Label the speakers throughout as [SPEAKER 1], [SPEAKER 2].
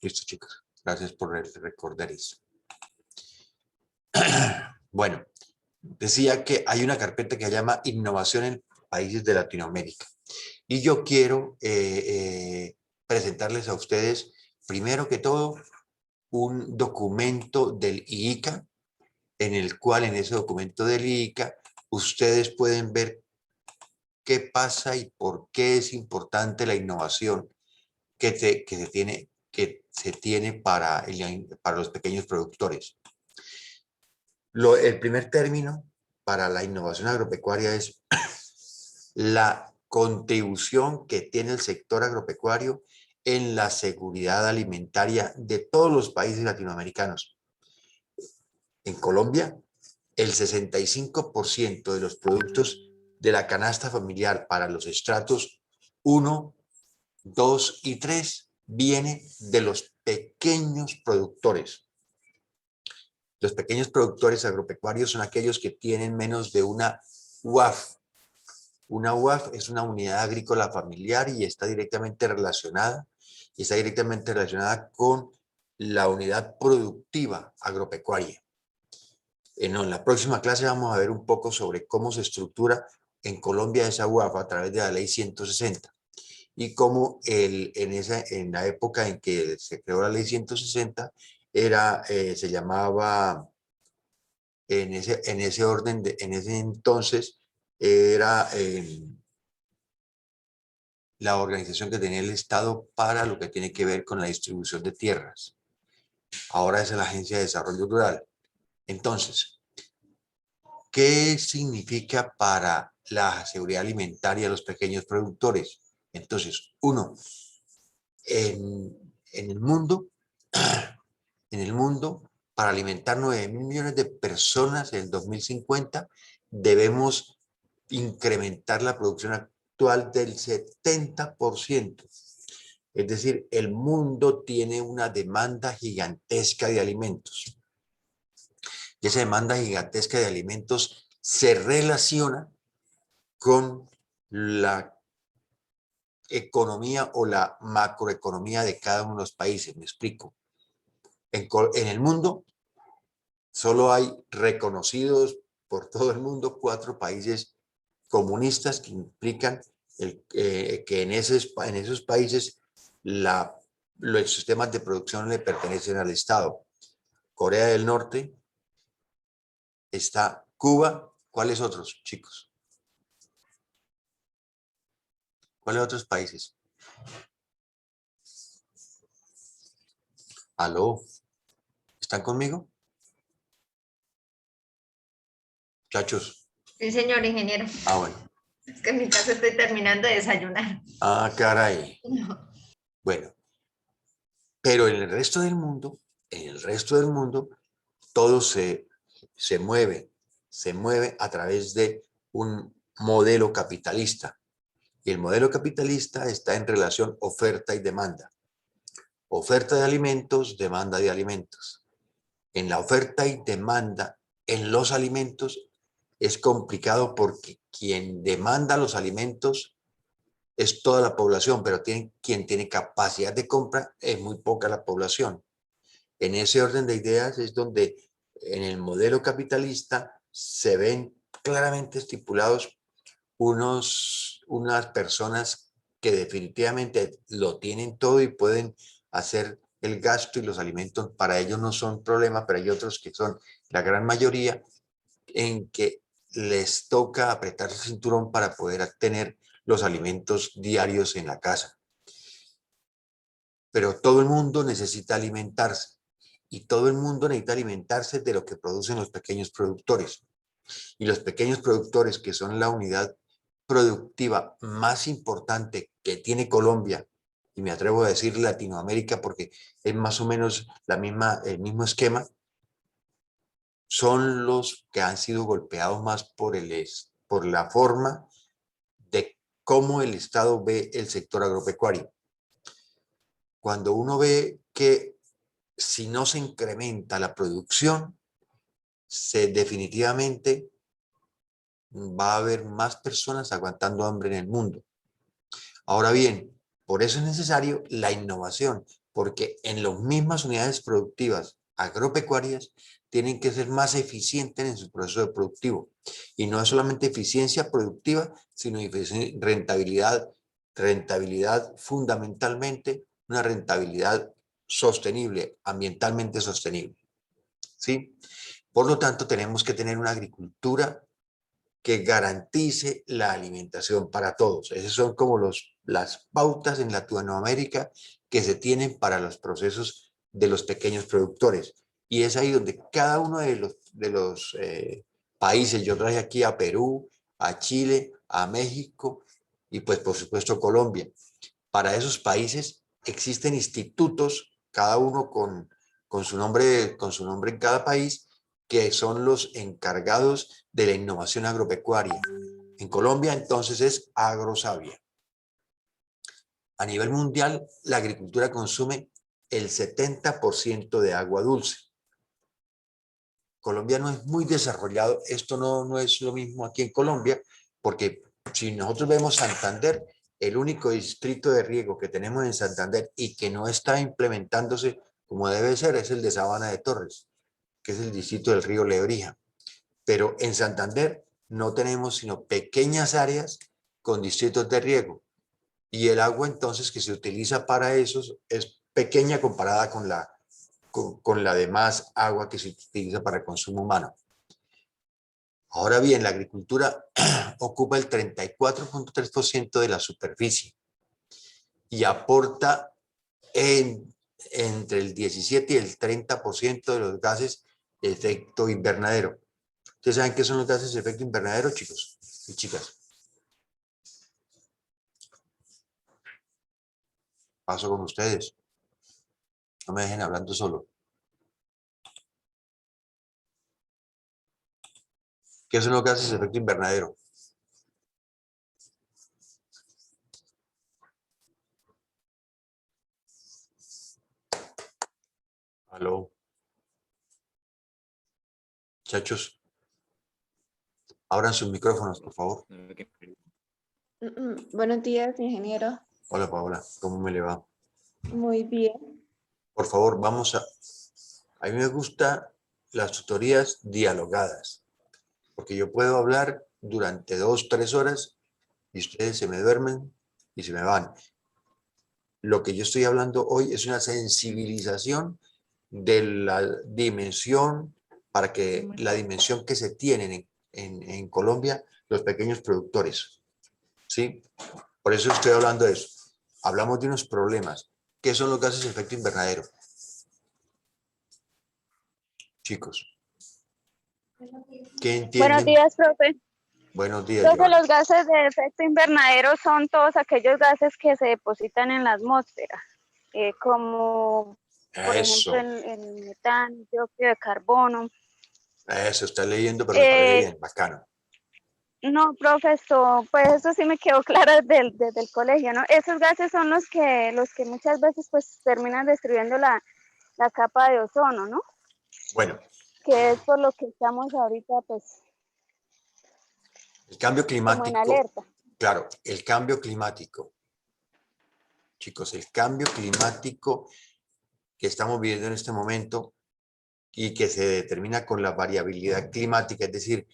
[SPEAKER 1] Listo, chicos. Gracias por recordar eso. Bueno, decía que hay una carpeta que se llama Innovación en Países de Latinoamérica. Y yo quiero presentarles a ustedes, primero que todo, un documento del IICA, en el cual en ese documento del IICA ustedes pueden ver qué pasa y por qué es importante la innovación que se tiene para los pequeños productores. El primer término para la innovación agropecuaria es la contribución que tiene el sector agropecuario en la seguridad alimentaria de todos los países latinoamericanos. En Colombia, el 65% de los productos de la canasta familiar para los estratos 1, 2 y 3 viene de los pequeños productores. Los pequeños productores agropecuarios son aquellos que tienen menos de una UAF. Una UAF es una unidad agrícola familiar y está directamente relacionada con la unidad productiva agropecuaria. En la próxima clase vamos a ver un poco sobre cómo se estructura en Colombia esa UAF a través de la ley 160 y cómo en la época en que se creó la ley 160 se llamaba, en ese orden, en ese entonces era la organización que tenía el Estado para lo que tiene que ver con la distribución de tierras. Ahora es la Agencia de Desarrollo Rural. Entonces, ¿qué significa para la seguridad alimentaria de los pequeños productores? Entonces, uno, en el mundo, para alimentar 9.000 millones de personas en el 2050, debemos incrementar la producción actual del 70%. Es decir, el mundo tiene una demanda gigantesca de alimentos. Y esa demanda gigantesca de alimentos se relaciona con la economía o la macroeconomía de cada uno de los países. Me explico. En el mundo solo hay reconocidos por todo el mundo 4 países comunistas que implican que en esos países los sistemas de producción le pertenecen al Estado. Corea del Norte, está Cuba. ¿Cuáles otros, chicos? ¿Cuáles otros países? ¿Aló? ¿Están conmigo? Muchachos.
[SPEAKER 2] Sí, señor ingeniero.
[SPEAKER 1] Ah, bueno.
[SPEAKER 2] Es que en mi caso estoy terminando de desayunar.
[SPEAKER 1] Ah, caray.
[SPEAKER 2] No.
[SPEAKER 1] Bueno, pero en el resto del mundo, todo se mueve a través de un modelo capitalista. Y el modelo capitalista está en relación oferta y demanda. Oferta de alimentos, demanda de alimentos. En la oferta y demanda en los alimentos es complicado porque quien demanda los alimentos es toda la población, pero quien tiene capacidad de compra es muy poca la población. En ese orden de ideas es donde en el modelo capitalista se ven claramente estipulados unas personas que definitivamente lo tienen todo y pueden hacer el gasto y los alimentos para ellos no son problema, pero hay otros que son la gran mayoría en que les toca apretar el cinturón para poder tener los alimentos diarios en la casa. Pero todo el mundo necesita alimentarse y todo el mundo necesita alimentarse de lo que producen los pequeños productores. Y los pequeños productores, que son la unidad productiva más importante que tiene Colombia, y me atrevo a decir Latinoamérica porque es más o menos el mismo esquema, son los que han sido golpeados más por la forma de cómo el Estado ve el sector agropecuario. Cuando uno ve que si no se incrementa la producción, definitivamente va a haber más personas aguantando hambre en el mundo. Ahora bien, por eso es necesario la innovación, porque en las mismas unidades productivas agropecuarias tienen que ser más eficientes en su proceso productivo. Y no es solamente eficiencia productiva, sino rentabilidad fundamentalmente, una rentabilidad sostenible, ambientalmente sostenible. ¿Sí? Por lo tanto, tenemos que tener una agricultura que garantice la alimentación para todos. Esas son como las pautas en Latinoamérica que se tienen para los procesos de los pequeños productores. Y es ahí donde cada uno de los países, yo traje aquí a Perú, a Chile, a México y pues por supuesto Colombia. Para esos países existen institutos, cada uno con su nombre en cada país, que son los encargados de la innovación agropecuaria. En Colombia, entonces, es Agrosavia. A nivel mundial, la agricultura consume el 70% de agua dulce. Colombia no es muy desarrollado. Esto no es lo mismo aquí en Colombia, porque si nosotros vemos Santander, el único distrito de riego que tenemos en Santander y que no está implementándose como debe ser es el de Sabana de Torres, que es el distrito del río Lebrija. Pero en Santander no tenemos sino pequeñas áreas con distritos de riego y el agua entonces que se utiliza para esos es pequeña comparada con la demás agua que se utiliza para el consumo humano. Ahora bien, la agricultura ocupa el 34.3% de la superficie y aporta entre el 17 y el 30% de los gases de efecto invernadero. ¿Ustedes saben qué son los gases de efecto invernadero, chicos y chicas? Paso con ustedes. No me dejen hablando solo. ¿Qué son los gases de efecto invernadero? Aló. Muchachos, abran sus micrófonos, por favor.
[SPEAKER 3] Buenos días, ingeniero.
[SPEAKER 1] Hola, Paola. ¿Cómo me le va?
[SPEAKER 3] Muy bien.
[SPEAKER 1] Por favor, vamos a... A mí me gustan las tutorías dialogadas, porque yo puedo hablar durante 2, 3 horas y ustedes se me duermen y se me van. Lo que yo estoy hablando hoy es una sensibilización de la dimensión, para que la dimensión que se tienen en Colombia los pequeños productores. ¿Sí? Por eso estoy hablando de eso. Hablamos de unos problemas. ¿Qué son los gases de efecto invernadero? Chicos, ¿qué
[SPEAKER 3] Buenos
[SPEAKER 1] entienden?
[SPEAKER 3] días, profe.
[SPEAKER 1] Buenos días,
[SPEAKER 3] Profe,
[SPEAKER 1] Joana.
[SPEAKER 3] los gases de efecto invernadero son todos aquellos gases que se depositan en la atmósfera, como por ejemplo
[SPEAKER 1] Eso,
[SPEAKER 3] el metano, el dióxido de carbono.
[SPEAKER 1] eso, está leyendo, pero me parece bien, bacano.
[SPEAKER 3] No, profesor, pues eso sí me quedó claro desde el colegio, ¿no? Esos gases son los que muchas veces pues terminan destruyendo la capa de ozono, ¿no?
[SPEAKER 1] Bueno,
[SPEAKER 3] Que es por lo que estamos ahorita pues
[SPEAKER 1] el cambio
[SPEAKER 3] como en
[SPEAKER 1] climático,
[SPEAKER 3] alerta.
[SPEAKER 1] claro, el cambio climático. Chicos, el cambio climático que estamos viviendo en este momento y que se determina con la variabilidad climática, es decir,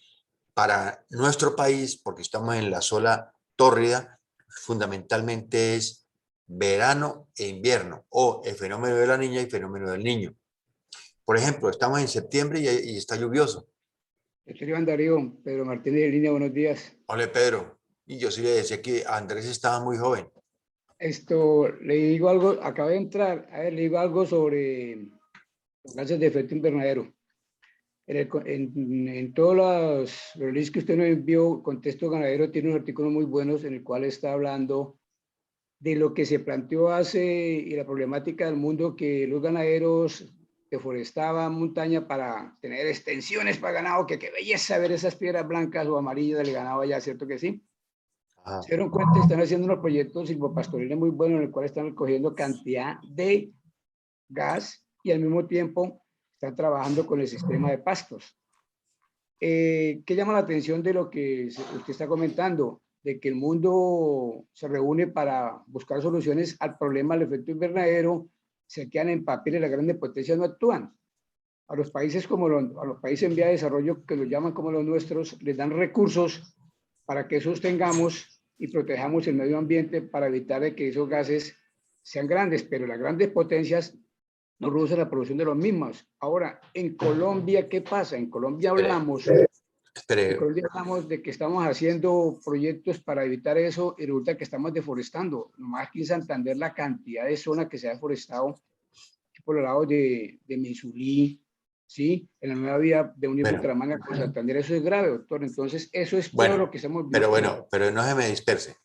[SPEAKER 1] para nuestro país, porque estamos en la zona tórrida, fundamentalmente es verano e invierno, o el fenómeno de la niña y fenómeno del niño. Por ejemplo, estamos en septiembre y está lluvioso.
[SPEAKER 4] Esteban Darío, Pedro Martínez de Línea, buenos días.
[SPEAKER 1] Hola, Pedro. Y yo sí le decía que Andrés estaba muy joven.
[SPEAKER 4] Le digo algo, acabo de entrar, a ver, le digo algo sobre los gases de efecto invernadero. En todos los releases que usted nos envió, Contexto Ganadero tiene unos artículos muy buenos en el cual está hablando de lo que se planteó hace y la problemática del mundo, que los ganaderos deforestaban montaña para tener extensiones para ganado, que qué belleza ver esas piedras blancas o amarillas del ganado allá, ¿cierto que sí?
[SPEAKER 1] Ajá.
[SPEAKER 4] Se dieron cuenta, están haciendo unos proyectos silvopastoriles muy buenos en el cual están recogiendo cantidad de gas y al mismo tiempo están trabajando con el sistema de pastos. ¿Qué llama la atención de lo que usted está comentando? De que el mundo se reúne para buscar soluciones al problema del efecto invernadero se quedan en papel y las grandes potencias no actúan. A los países a los países en vía de desarrollo, que los llaman como los nuestros, les dan recursos para que sostengamos y protejamos el medio ambiente para evitar de que esos gases sean grandes, pero las grandes potencias no reducen la producción de los mismos. Ahora, en Colombia, ¿qué pasa? En Colombia hablamos de que estamos haciendo proyectos para evitar eso y resulta que estamos deforestando. Nomás aquí en Santander la cantidad de zona que se ha deforestado por los lados de Misulí, ¿sí? En la nueva vía de unir Bucaramanga con Santander, eso es grave, doctor. Entonces, eso es todo lo que estamos viendo.
[SPEAKER 1] Pero bueno, pero no se me disperse.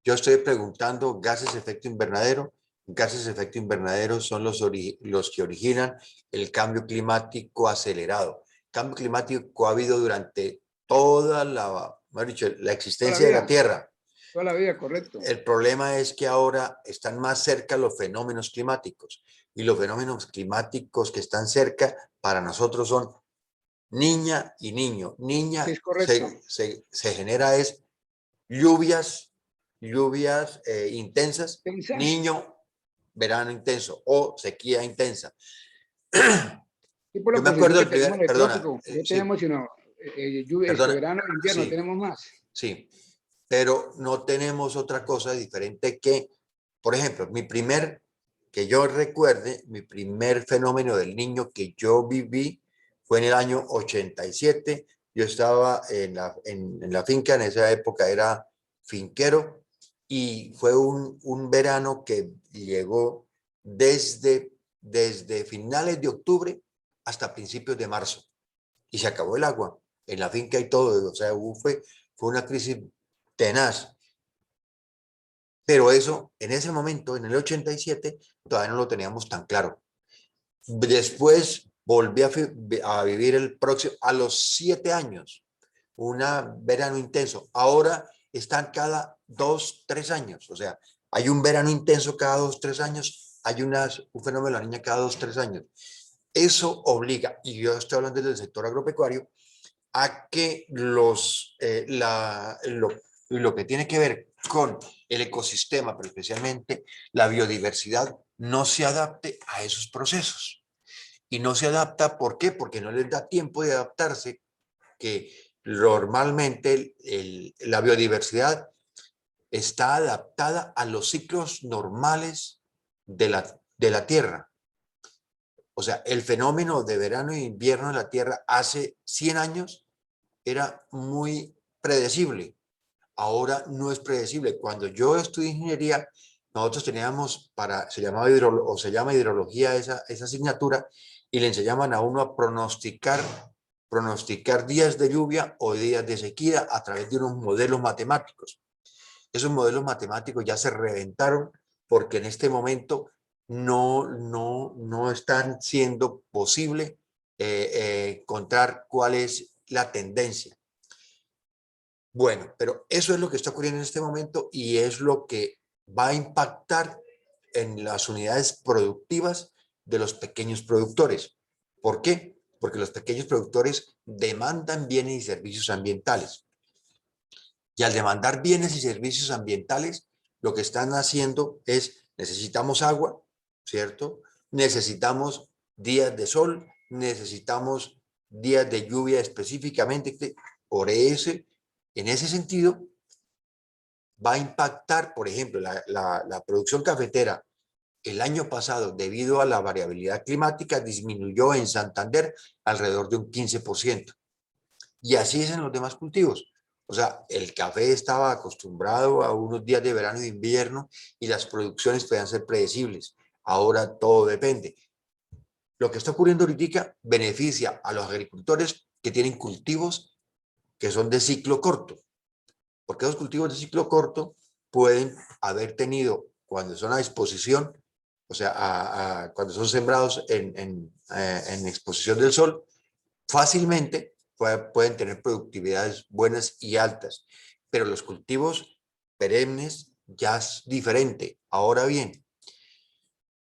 [SPEAKER 1] Yo estoy preguntando gases de efecto invernadero. Gases de efecto invernadero son los que originan el cambio climático acelerado. El cambio climático ha habido durante toda la existencia de la Tierra.
[SPEAKER 4] Toda la vida, correcto.
[SPEAKER 1] El problema es que ahora están más cerca los fenómenos climáticos. Y los fenómenos climáticos que están cerca para nosotros son niña y niño. Niña,
[SPEAKER 4] sí, es correcto.
[SPEAKER 1] se genera lluvias intensas. Niño, verano intenso o sequía intensa.
[SPEAKER 4] Sí, por
[SPEAKER 1] yo me acuerdo del primer, perdona.
[SPEAKER 4] No tenemos sino verano e invierno, sí. Tenemos más.
[SPEAKER 1] Sí, pero no tenemos otra cosa diferente que, por ejemplo, que yo recuerde, mi primer fenómeno del niño que yo viví fue en el año 87. Yo estaba en la finca, en esa época era finquero, y fue un verano que llegó desde finales de octubre hasta principios de marzo. Y se acabó el agua en la finca y todo. O sea, fue una crisis tenaz. Pero eso, en ese momento, en el 87, todavía no lo teníamos tan claro. Después volví a vivir a los 7 años, un verano intenso. Ahora están cada 2, 3 años. O sea, hay un verano intenso cada 2, 3 años. Hay un fenómeno de la niña cada 2, 3 años. Eso obliga, y yo estoy hablando del sector agropecuario, a que lo que tiene que ver con el ecosistema, pero especialmente la biodiversidad, no se adapte a esos procesos. Y no se adapta, ¿por qué? Porque no les da tiempo de adaptarse, que normalmente la biodiversidad está adaptada a los ciclos normales de la Tierra. O sea, el fenómeno de verano e invierno en la Tierra hace 100 años era muy predecible. Ahora no es predecible. Cuando yo estudié ingeniería, nosotros teníamos se llama hidrología esa asignatura, y le enseñaban a uno a pronosticar días de lluvia o días de sequía a través de unos modelos matemáticos. Esos modelos matemáticos ya se reventaron porque en este momento no están siendo posible encontrar cuál es la tendencia. Bueno, pero eso es lo que está ocurriendo en este momento y es lo que va a impactar en las unidades productivas de los pequeños productores. ¿Por qué? Porque los pequeños productores demandan bienes y servicios ambientales. Y al demandar bienes y servicios ambientales, lo que están haciendo es, necesitamos agua, ¿cierto? Necesitamos días de sol, necesitamos días de lluvia específicamente. En ese sentido, va a impactar, por ejemplo, la producción cafetera. El año pasado, debido a la variabilidad climática, disminuyó en Santander alrededor de un 15%. Y así es en los demás cultivos. O sea, el café estaba acostumbrado a unos días de verano y de invierno y las producciones podían ser predecibles. Ahora todo depende. Lo que está ocurriendo ahorita beneficia a los agricultores que tienen cultivos que son de ciclo corto. Porque los cultivos de ciclo corto pueden haber tenido, cuando son a exposición, o sea, cuando son sembrados en exposición del sol, fácilmente pueden tener productividades buenas y altas. Pero los cultivos perennes ya es diferente. Ahora bien,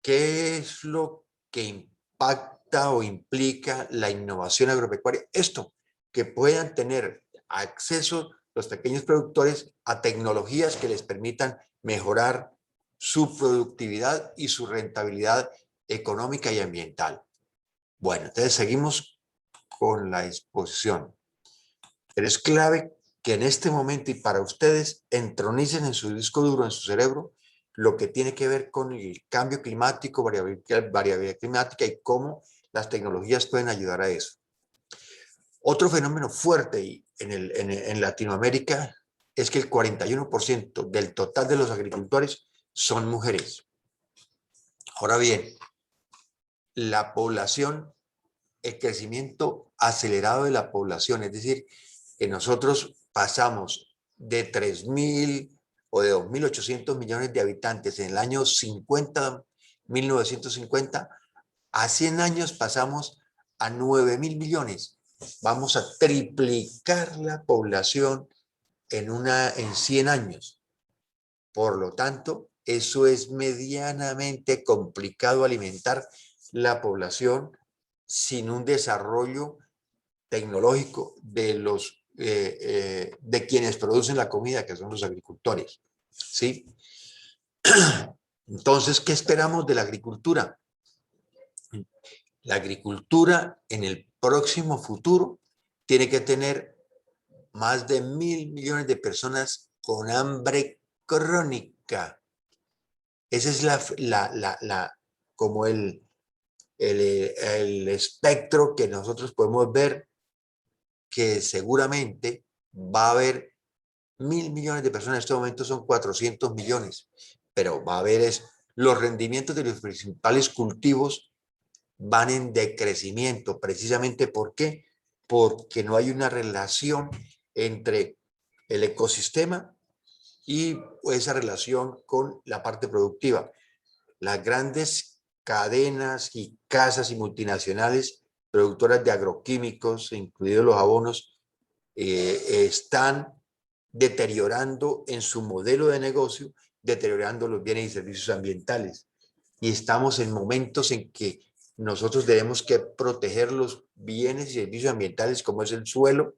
[SPEAKER 1] ¿qué es lo que impacta o implica la innovación agropecuaria? Esto, que puedan tener acceso los pequeños productores a tecnologías que les permitan mejorar su productividad y su rentabilidad económica y ambiental. Bueno, entonces seguimos con la exposición. Pero es clave que en este momento y para ustedes entronicen en su disco duro, en su cerebro, lo que tiene que ver con el cambio climático, variabilidad climática y cómo las tecnologías pueden ayudar a eso. Otro fenómeno fuerte en Latinoamérica es que el 41% del total de los agricultores son mujeres. Ahora bien, la población, el crecimiento acelerado de la población, es decir, que nosotros pasamos de 3.000 o de 2.800 millones de habitantes en el año 1950, a 100 años pasamos a 9.000 millones. Vamos a triplicar la población en 100 años. Por lo tanto, eso es medianamente complicado alimentar la población sin un desarrollo tecnológico de quienes producen la comida, que son los agricultores, ¿sí? Entonces, ¿qué esperamos de la agricultura? La agricultura en el próximo futuro tiene que tener más de 1.000 millones de personas con hambre crónica. Ese es como el espectro que nosotros podemos ver, que seguramente va a haber 1.000 millones de personas. En este momento son 400 millones, pero va a haber los rendimientos de los principales cultivos van en decrecimiento. Precisamente ¿por qué? Porque no hay una relación entre el ecosistema y esa relación con la parte productiva. Las grandes cadenas y casas y multinacionales productoras de agroquímicos, incluidos los abonos, están deteriorando en su modelo de negocio, deteriorando los bienes y servicios ambientales. Y estamos en momentos en que nosotros tenemos que proteger los bienes y servicios ambientales, como es el suelo,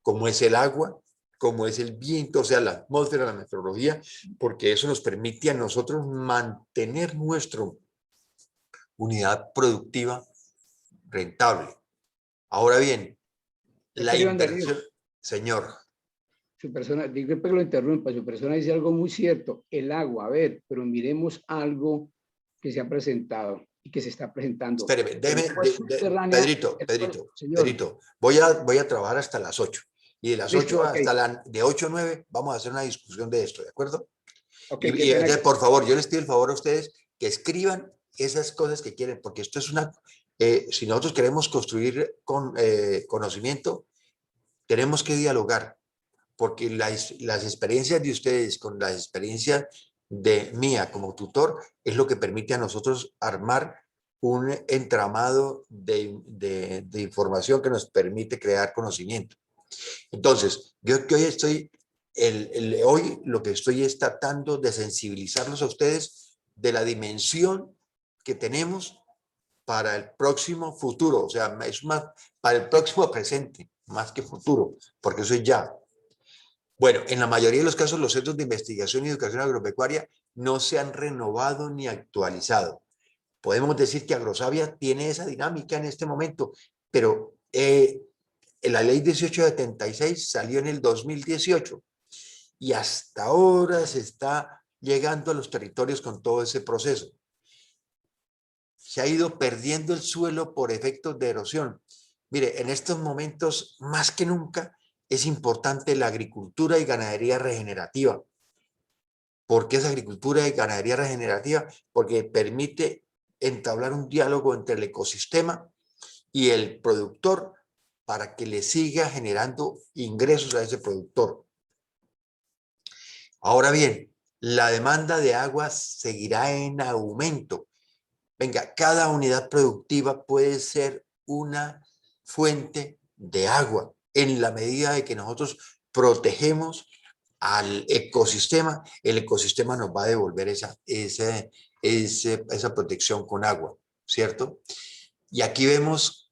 [SPEAKER 1] como es el agua, como es el viento, o sea, la atmósfera, la meteorología, porque eso nos permite a nosotros mantener nuestra unidad productiva rentable. Ahora bien, la inversión, señor.
[SPEAKER 4] Su persona, disculpe que lo interrumpa, su persona dice algo muy cierto, el agua, a ver, pero miremos algo que se ha presentado y que se está presentando.
[SPEAKER 1] Espéreme, Pedrito, voy a trabajar hasta las 8. Y de las 8 hasta de 8 a 9 vamos a hacer una discusión de esto, ¿de acuerdo?
[SPEAKER 4] Okay,
[SPEAKER 1] y por favor, yo les pido el favor a ustedes que escriban esas cosas que quieren, porque esto es si nosotros queremos construir conocimiento, tenemos que dialogar, porque las experiencias de ustedes con las experiencias de mía como tutor es lo que permite a nosotros armar un entramado de información que nos permite crear conocimiento. Entonces, yo que hoy estoy, hoy lo que estoy es tratando de sensibilizarlos a ustedes de la dimensión que tenemos para el próximo futuro, o sea, es más para el próximo presente, más que futuro, porque eso es ya. Bueno, en la mayoría de los casos los centros de investigación y educación agropecuaria no se han renovado ni actualizado. Podemos decir que Agrosavia tiene esa dinámica en este momento, pero la ley 1876 salió en el 2018 y hasta ahora se está llegando a los territorios con todo ese proceso. Se ha ido perdiendo el suelo por efectos de erosión. Mire, en estos momentos, más que nunca, es importante la agricultura y ganadería regenerativa. ¿Por qué es agricultura y ganadería regenerativa? Porque permite entablar un diálogo entre el ecosistema y el productor para que le siga generando ingresos a ese productor. Ahora bien, la demanda de agua seguirá en aumento. Venga, cada unidad productiva puede ser una fuente de agua en la medida de que nosotros protegemos al ecosistema. El ecosistema nos va a devolver esa protección con agua, ¿cierto? Y aquí vemos,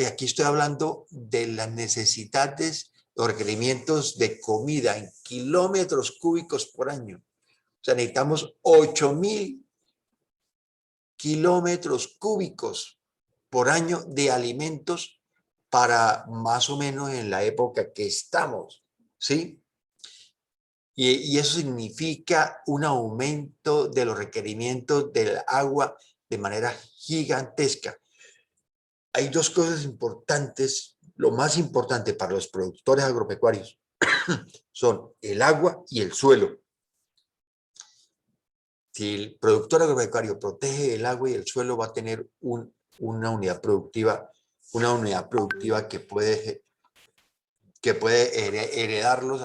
[SPEAKER 1] aquí estoy hablando de las necesidades o requerimientos de comida en kilómetros cúbicos por año. O sea, necesitamos 8.000 kilómetros cúbicos por año de alimentos para más o menos en la época que estamos, ¿sí? Y eso significa un aumento de los requerimientos del agua de manera gigantesca. Hay dos cosas importantes. Lo más importante para los productores agropecuarios son el agua y el suelo. Si el productor agropecuario protege el agua y el suelo, va a tener una unidad productiva que puede heredarlos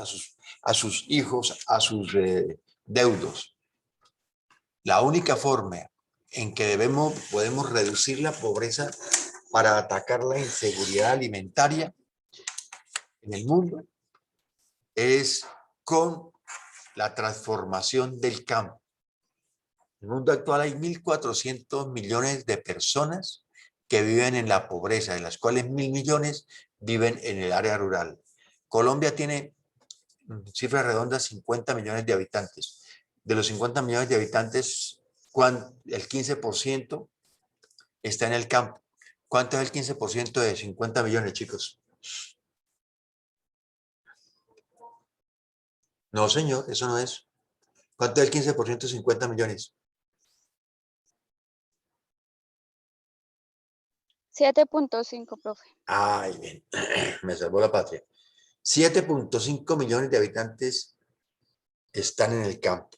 [SPEAKER 1] a sus hijos, a sus deudos. La única forma en que podemos reducir la pobreza para atacar la inseguridad alimentaria en el mundo es con la transformación del campo. En el mundo actual hay 1.400 millones de personas que viven en la pobreza, de las cuales 1.000 millones viven en el área rural. Colombia tiene, cifras redondas, 50 millones de habitantes. De los 50 millones de habitantes, el 15% está en el campo. ¿Cuánto es el 15% de 50 millones, chicos? No, señor, eso no es. ¿Cuánto es el 15% de 50 millones?
[SPEAKER 3] 7.5, profe.
[SPEAKER 1] Ay, bien, me salvó la patria. 7.5 millones de habitantes están en el campo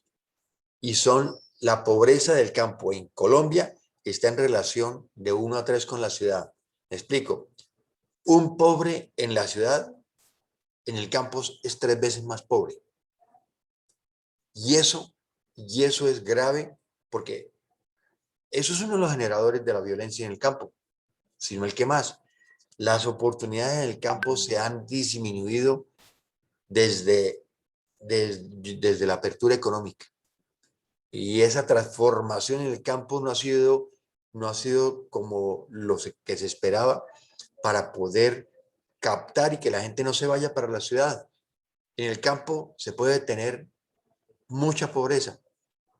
[SPEAKER 1] y son la pobreza del campo en Colombia está en relación de 1 a 3 con la ciudad. Me explico. Un pobre en la ciudad, en el campo, es 3 veces más pobre. Y eso es grave porque eso es uno de los generadores de la violencia en el campo, sino el que más. Las oportunidades en el campo se han disminuido desde la apertura económica. Y esa transformación en el campo no ha sido como lo que se esperaba para poder captar y que la gente no se vaya para la ciudad. En el campo se puede tener mucha pobreza,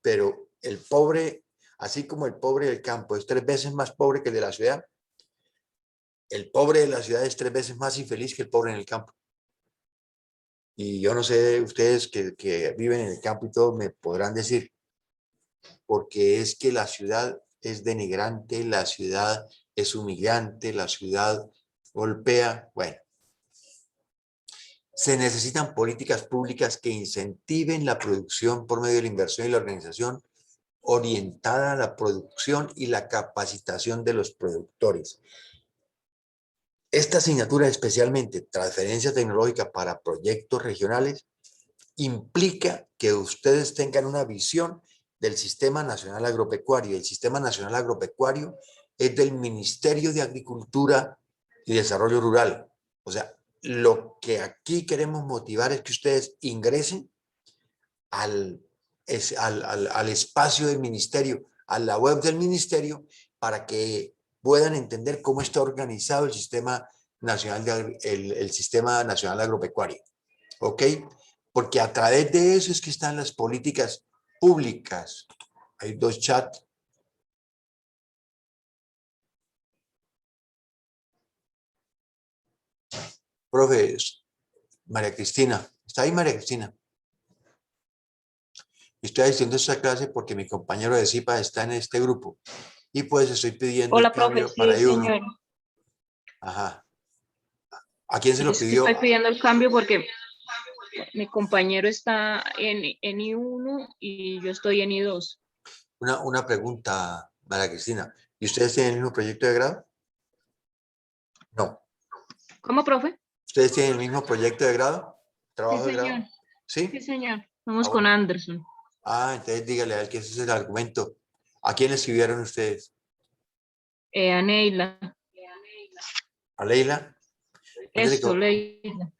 [SPEAKER 1] pero el pobre, así como el pobre del campo es 3 veces más pobre que el de la ciudad, el pobre de la ciudad es 3 veces más infeliz que el pobre en el campo. Y yo no sé, ustedes que viven en el campo y todo me podrán decir, porque es que la ciudad es denigrante, la ciudad es humillante, la ciudad golpea. Bueno, se necesitan políticas públicas que incentiven la producción por medio de la inversión y la organización orientada a la producción y la capacitación de los productores. Esta asignatura, especialmente transferencia tecnológica para proyectos regionales, implica que ustedes tengan una visión del Sistema Nacional Agropecuario. El Sistema Nacional Agropecuario es del Ministerio de Agricultura y Desarrollo Rural. O sea, lo que aquí queremos motivar es que ustedes ingresen al espacio del ministerio, a la web del ministerio, para que puedan entender cómo está organizado el Sistema Nacional, el Sistema Nacional Agropecuario. ¿Ok? Porque a través de eso es que están las políticas públicas. Hay 2 chats. Profe, María Cristina. ¿Está ahí María Cristina? Estoy haciendo esta clase porque mi compañero de CIPA está en este grupo. Y pues estoy pidiendo
[SPEAKER 5] Hola,
[SPEAKER 1] el
[SPEAKER 5] profe,
[SPEAKER 1] cambio
[SPEAKER 5] sí,
[SPEAKER 1] para I1.
[SPEAKER 5] señor.
[SPEAKER 1] Ajá. ¿A quién se lo
[SPEAKER 5] Es que
[SPEAKER 1] pidió?
[SPEAKER 5] estoy pidiendo el cambio porque mi compañero está en I1 y yo estoy en I2.
[SPEAKER 1] Una pregunta, María Cristina. ¿Y ustedes tienen el mismo proyecto de grado? No.
[SPEAKER 5] ¿Cómo, profe?
[SPEAKER 1] ¿Ustedes tienen el mismo proyecto de grado?
[SPEAKER 5] Sí,
[SPEAKER 1] ¿Trabajo de grado?
[SPEAKER 5] señor.
[SPEAKER 1] ¿Sí?
[SPEAKER 5] Sí, señor. Vamos con
[SPEAKER 1] bueno.
[SPEAKER 5] Anderson.
[SPEAKER 1] Entonces dígale a él que ese es el argumento. ¿A quién le escribieron ustedes?
[SPEAKER 5] A Neila.
[SPEAKER 1] ¿A Leila?
[SPEAKER 5] Eso, Leila.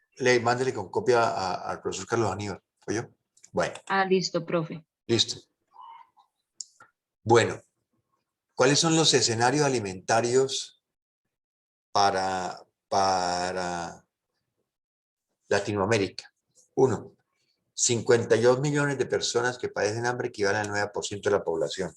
[SPEAKER 1] Mándele con copia al profesor Carlos Aníbal. ¿Oyó? Bueno,
[SPEAKER 5] Listo, profe.
[SPEAKER 1] listo. Bueno, ¿cuáles son los escenarios alimentarios para Latinoamérica? 1. 52 millones de personas que padecen hambre equivalen al 9% de la población.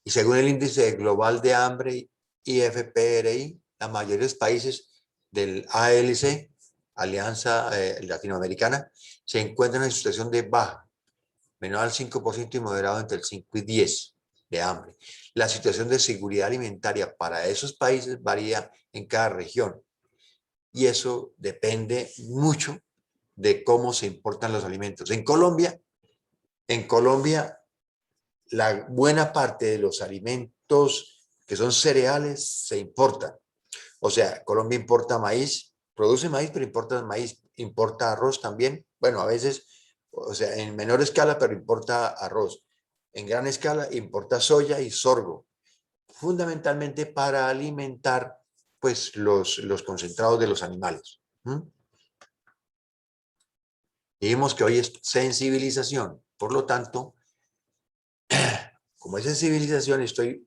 [SPEAKER 1] Y según el índice global de hambre IFPRI, la mayoría de los países del ALC, Alianza Latinoamericana, se encuentran en situación de baja, menor al 5% y moderado entre el 5 y 10 de hambre. La situación de seguridad alimentaria para esos países varía en cada región y eso depende mucho de cómo se importan los alimentos. En Colombia, la buena parte de los alimentos que son cereales se importan. O sea, Colombia importa maíz, produce maíz, pero importa maíz, importa arroz también. Bueno, a veces, o sea, en menor escala, pero importa arroz. En gran escala importa soya y sorgo, fundamentalmente para alimentar pues los concentrados de los animales. Dijimos que hoy es sensibilización, por lo tanto, como es sensibilización, estoy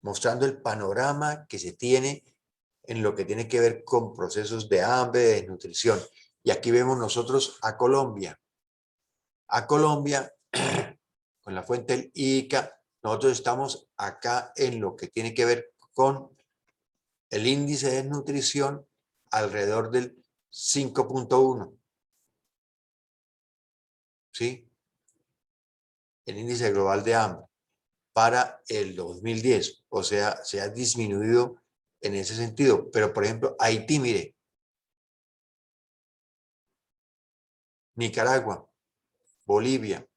[SPEAKER 1] mostrando el panorama que se tiene en lo que tiene que ver con procesos de hambre, de desnutrición. Y aquí vemos nosotros a Colombia. A Colombia, con la fuente del ICA, nosotros estamos acá en lo que tiene que ver con el índice de desnutrición alrededor del 5.1. ¿Sí? El índice global de hambre para el 2010. O sea, se ha disminuido en ese sentido. Pero, por ejemplo, Haití, mire. Nicaragua, Bolivia.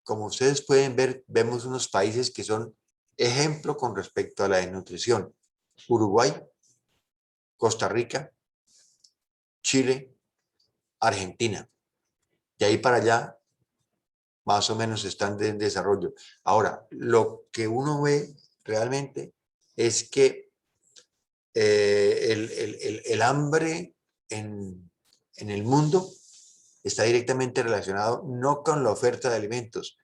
[SPEAKER 1] Como ustedes pueden ver, vemos unos países que son ejemplo con respecto a la desnutrición. Uruguay, Costa Rica, Chile, Argentina. De ahí para allá, más o menos están en desarrollo. Ahora, lo que uno ve realmente es que el hambre en el mundo está directamente relacionado no con la oferta de alimentos,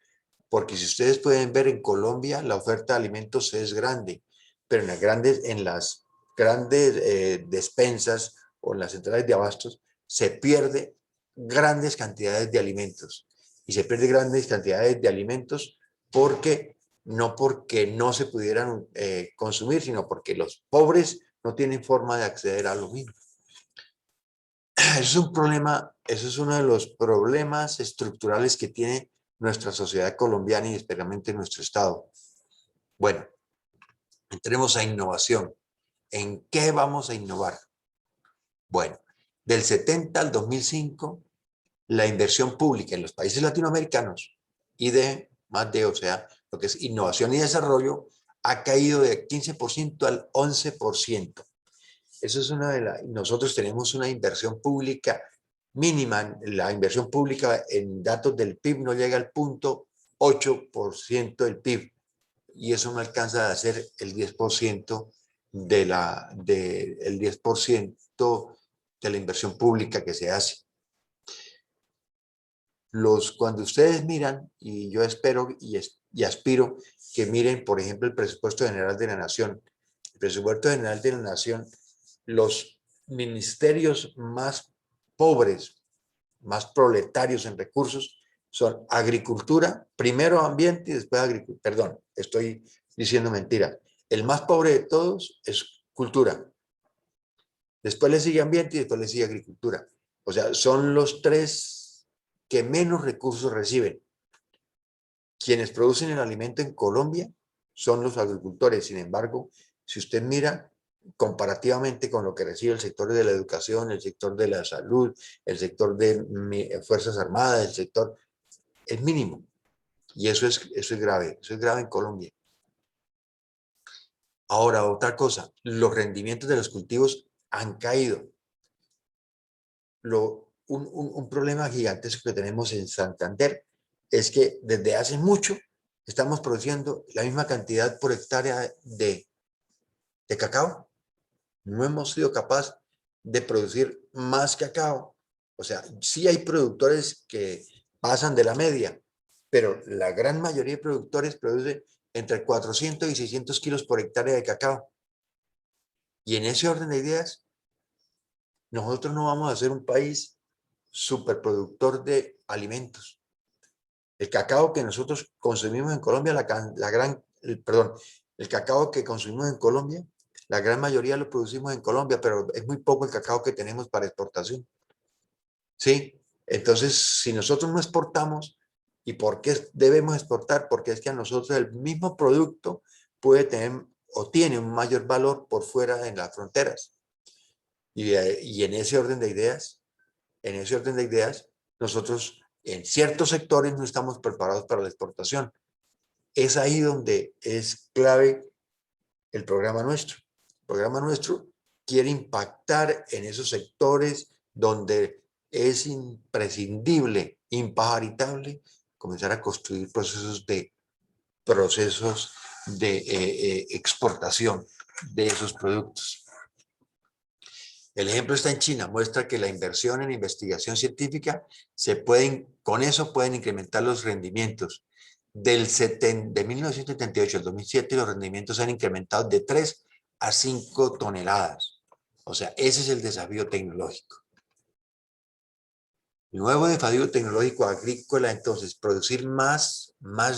[SPEAKER 1] porque si ustedes pueden ver en Colombia la oferta de alimentos es grande, pero en las grandes despensas o en las centrales de abastos se pierde grandes cantidades de alimentos y se pierde grandes cantidades de alimentos porque no se pudieran consumir, sino porque los pobres no tienen forma de acceder a lo mismo. Eso es un problema, eso es uno de los problemas estructurales que tiene nuestra sociedad colombiana y especialmente nuestro Estado. Bueno, entremos a innovación. ¿En qué vamos a innovar? Bueno, del 70 al 2005, la inversión pública en los países latinoamericanos o sea, lo que es innovación y desarrollo, ha caído de 15% al 11%. Eso es nosotros tenemos una inversión pública mínima. La inversión pública en datos del PIB no llega al 0.8% del PIB y eso no alcanza a ser el 10% de la inversión pública que se hace. Cuando ustedes miran, y yo espero y aspiro que miren, por ejemplo, el presupuesto general de la Nación. El presupuesto general de la Nación, los ministerios más pobres, más proletarios en recursos, son agricultura, primero ambiente y después agricultura. Perdón, estoy diciendo mentira. El más pobre de todos es cultura. Después le sigue ambiente y después le sigue agricultura. O sea, son los tres que menos recursos reciben. Quienes producen el alimento en Colombia son los agricultores. Sin embargo, si usted mira comparativamente con lo que recibe el sector de la educación, el sector de la salud, el sector de Fuerzas Armadas, el sector, es mínimo. Y eso es grave en Colombia. Ahora, otra cosa, los rendimientos de los cultivos han caído. Un problema gigantesco que tenemos en Santander es que desde hace mucho estamos produciendo la misma cantidad por hectárea de cacao. No hemos sido capaces de producir más cacao. O sea, sí hay productores que pasan de la media, pero la gran mayoría de productores produce entre 400 y 600 kilos por hectárea de cacao. Y en ese orden de ideas, nosotros no vamos a ser un país superproductor de alimentos. El cacao que nosotros consumimos en Colombia, el cacao que consumimos en Colombia, la gran mayoría lo producimos en Colombia, pero es muy poco el cacao que tenemos para exportación. ¿Sí? Entonces, si nosotros no exportamos, ¿y por qué debemos exportar? Porque es que a nosotros el mismo producto puede tener o tiene un mayor valor por fuera en las fronteras. Y en ese orden de ideas, nosotros en ciertos sectores no estamos preparados para la exportación. Es ahí donde es clave el programa nuestro. El programa nuestro quiere impactar en esos sectores donde es imprescindible, impajaritable, comenzar a construir procesos de exportación de esos productos. El ejemplo está en China, muestra que la inversión en investigación científica con eso pueden incrementar los rendimientos. De 1978 al 2007 los rendimientos han incrementado de 3 a 5 toneladas. O sea, ese es el desafío tecnológico. El nuevo desafío tecnológico agrícola, entonces, producir más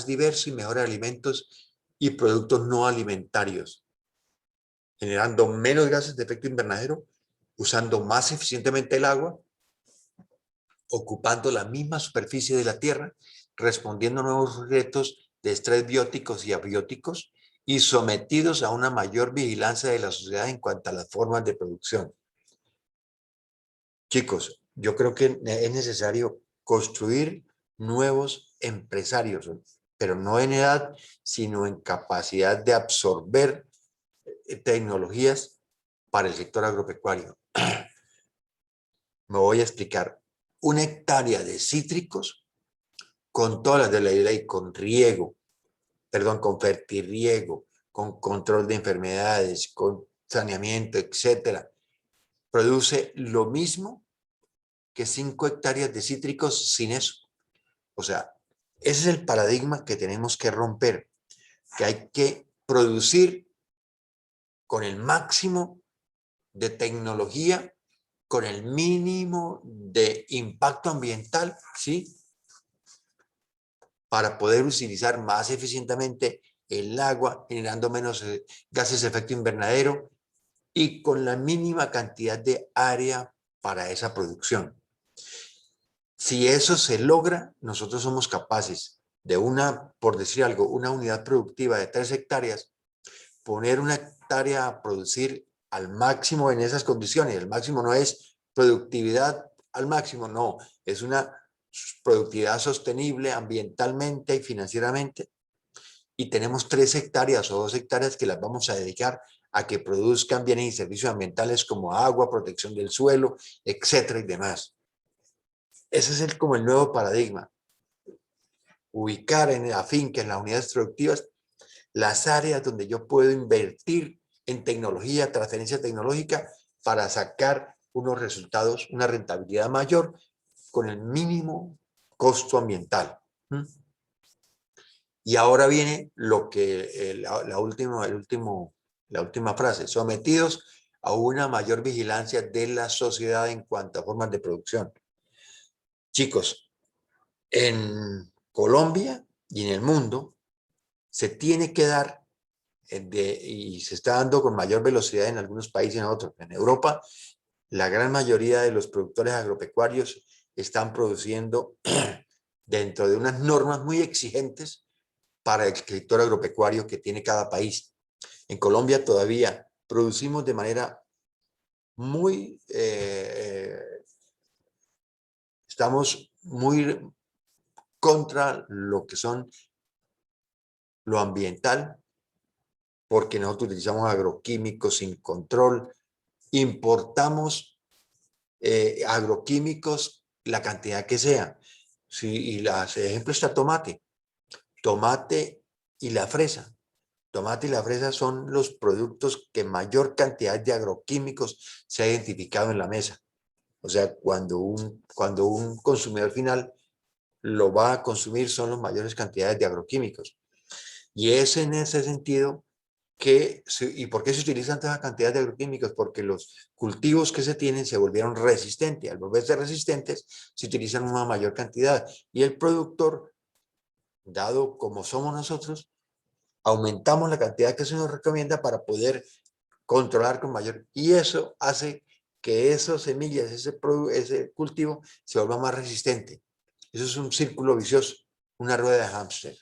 [SPEAKER 1] diverso y mejores alimentos y productos no alimentarios, generando menos gases de efecto invernadero, usando más eficientemente el agua, ocupando la misma superficie de la tierra, respondiendo a nuevos retos de estrés bióticos y abióticos y sometidos a una mayor vigilancia de la sociedad en cuanto a las formas de producción. Chicos, yo creo que es necesario construir nuevos empresarios, pero no en edad, sino en capacidad de absorber tecnologías para el sector agropecuario. Me voy a explicar. 1 hectárea de cítricos, con todas las de la ley, con fertirriego, con control de enfermedades, con saneamiento, etcétera, produce lo mismo que 5 hectáreas de cítricos sin eso. O sea, ese es el paradigma que tenemos que romper, que hay que producir con el máximo de tecnología, con el mínimo de impacto ambiental, ¿sí? Para poder utilizar más eficientemente el agua, generando menos gases de efecto invernadero y con la mínima cantidad de área para esa producción. Si eso se logra, nosotros somos capaces de por decir algo, una unidad productiva de 3 hectáreas, poner 1 hectárea a producir al máximo en esas condiciones. El máximo no es productividad al máximo, no, es una productividad sostenible ambientalmente y financieramente. Y tenemos 3 hectáreas o 2 hectáreas que las vamos a dedicar a que produzcan bienes y servicios ambientales como agua, protección del suelo, etcétera y demás. Ese es como el nuevo paradigma. Ubicar en la finca, en las unidades productivas, las áreas donde yo puedo invertir en tecnología, transferencia tecnológica, para sacar unos resultados, una rentabilidad mayor con el mínimo costo ambiental. Y ahora viene lo que la última frase: sometidos a una mayor vigilancia de la sociedad en cuanto a formas de producción. Chicos, en Colombia y en el mundo se tiene que dar, y se está dando con mayor velocidad en algunos países y en otros. En Europa, la gran mayoría de los productores agropecuarios están produciendo dentro de unas normas muy exigentes para el sector agropecuario que tiene cada país. En Colombia todavía producimos de manera muy... estamos muy contra lo que son lo ambiental, porque nosotros utilizamos agroquímicos sin control, importamos agroquímicos la cantidad que sea. Sí, y ejemplo está tomate y la fresa. Tomate y la fresa son los productos que mayor cantidad de agroquímicos se ha identificado en la mesa. O sea, cuando un consumidor final lo va a consumir, son las mayores cantidades de agroquímicos. Y es en ese sentido ¿y por qué se utilizan tanta cantidad de agroquímicos? Porque los cultivos que se tienen se volvieron resistentes. Al volverse resistentes, se utilizan una mayor cantidad. Y el productor dado como somos nosotros, aumentamos la cantidad que se nos recomienda para poder controlar con mayor, y eso hace que esas semillas, ese cultivo se vuelva más resistente. Eso es un círculo vicioso, una rueda de hámster.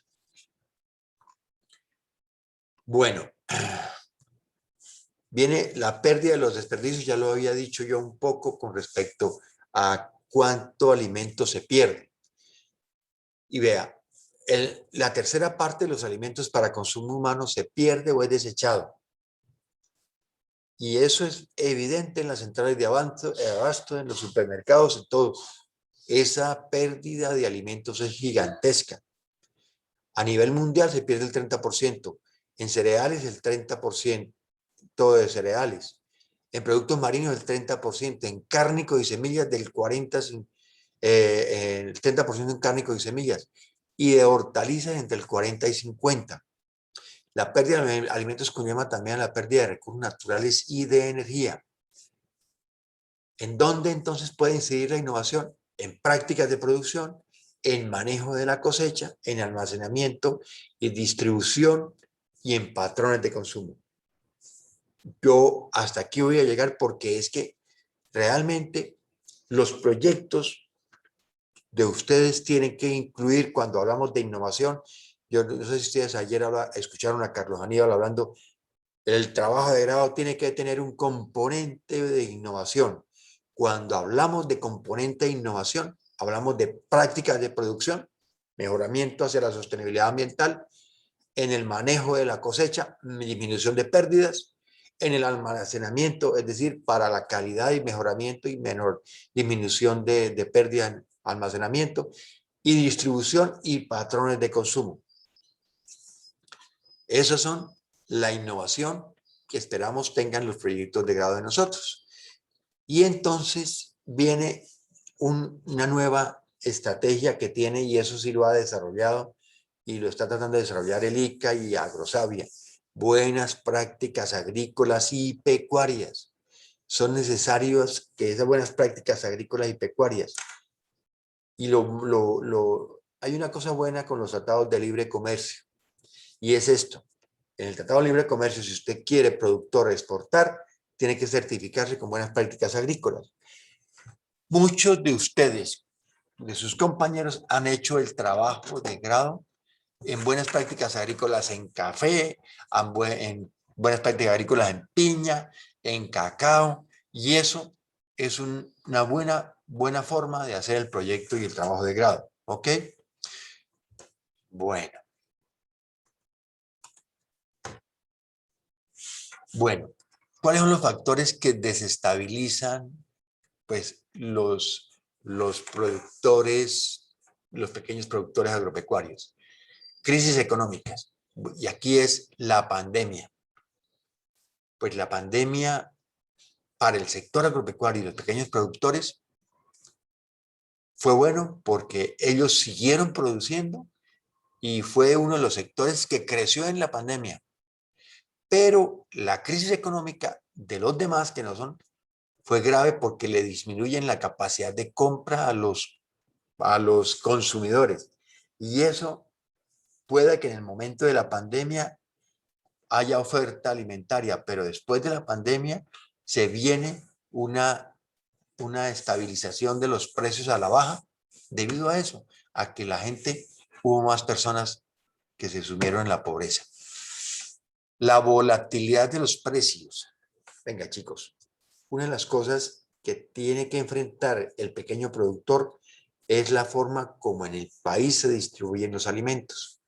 [SPEAKER 1] Bueno, viene la pérdida de los desperdicios, ya lo había dicho yo un poco con respecto a cuánto alimento se pierde. Y vea, la tercera parte de los alimentos para consumo humano se pierde o es desechado. Y eso es evidente en las centrales de abasto, en los supermercados, en todo. Esa pérdida de alimentos es gigantesca. A nivel mundial se pierde el 30%. En cereales el 30% de cereales. En productos marinos el 30%. En cárnicos y semillas del 40%, el 30% en cárnicos y semillas. Y de hortalizas entre el 40 y 50. La pérdida de alimentos conlleva también la pérdida de recursos naturales y de energía. ¿En dónde entonces puede incidir la innovación? En prácticas de producción, en manejo de la cosecha, en almacenamiento y distribución y en patrones de consumo. Yo hasta aquí voy a llegar porque es que realmente los proyectos de ustedes tienen que incluir, cuando hablamos de innovación, yo no sé si ustedes ayer escucharon a Carlos Aníbal hablando, el trabajo de grado tiene que tener un componente de innovación. Cuando hablamos de componente de innovación, hablamos de prácticas de producción, mejoramiento hacia la sostenibilidad ambiental, en el manejo de la cosecha, disminución de pérdidas, en el almacenamiento, es decir, para la calidad y mejoramiento y menor disminución de pérdida en almacenamiento, y distribución y patrones de consumo. Esos son la innovación que esperamos tengan los proyectos de grado de nosotros. Y entonces viene una nueva estrategia que tiene, y eso sí lo ha desarrollado y lo está tratando de desarrollar el ICA y Agrosavia. Buenas prácticas agrícolas y pecuarias. Son necesarios que esas buenas prácticas agrícolas y pecuarias. Y hay una cosa buena con los tratados de libre comercio, y es esto. En el Tratado de Libre Comercio, si usted quiere productor exportar, tiene que certificarse con buenas prácticas agrícolas. Muchos de ustedes, de sus compañeros, han hecho el trabajo de grado en buenas prácticas agrícolas en café, en buenas prácticas agrícolas en piña, en cacao, y eso es una buena forma de hacer el proyecto y el trabajo de grado. ¿Ok? Bueno. Bueno, ¿cuáles son los factores que desestabilizan pues, los productores, los pequeños productores agropecuarios? Crisis económicas. Y aquí es la pandemia. Pues la pandemia para el sector agropecuario y los pequeños productores fue bueno porque ellos siguieron produciendo y fue uno de los sectores que creció en la pandemia. Pero la crisis económica de los demás que no son, fue grave porque le disminuyen la capacidad de compra a los consumidores. Y eso puede que en el momento de la pandemia haya oferta alimentaria, pero después de la pandemia se viene una estabilización de los precios a la baja debido a eso, a que la gente, hubo más personas que se sumieron en la pobreza. La volatilidad de los precios. Venga, chicos, una de las cosas que tiene que enfrentar el pequeño productor es la forma como en el país se distribuyen los alimentos.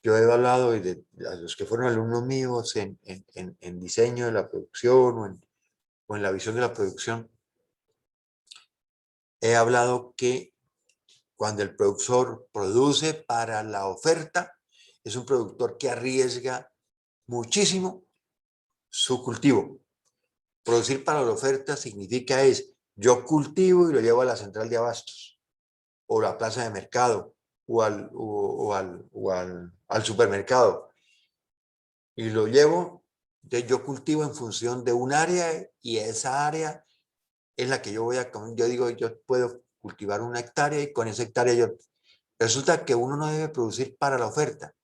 [SPEAKER 1] Yo he hablado de a los que fueron alumnos míos en diseño de la producción o en la visión de la producción. He hablado que cuando el productor produce para la oferta, es un productor que arriesga muchísimo su cultivo. Producir para la oferta significa yo cultivo y lo llevo a la central de abastos o la plaza de mercado o al supermercado y lo llevo, yo cultivo en función de un área y esa área es la que yo voy a comer. Yo digo, yo puedo cultivar 1 hectárea y con esa hectárea yo Resulta que uno no debe producir para la oferta,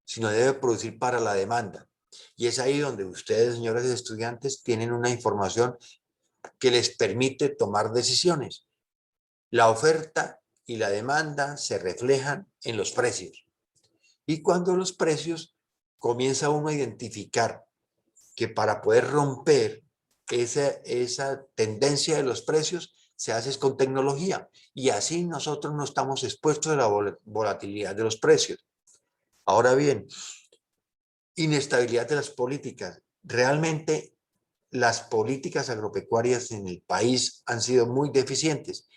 [SPEAKER 1] sino debe producir para la demanda. Y es ahí donde ustedes, señores estudiantes, tienen una información que les permite tomar decisiones. La oferta y la demanda se reflejan en los precios. Y cuando los precios, comienza uno a identificar que para poder romper esa tendencia de los precios, se hace con tecnología. Y así nosotros no estamos expuestos a la volatilidad de los precios. Ahora bien, inestabilidad de las políticas. Realmente las políticas agropecuarias en el país han sido muy deficientes,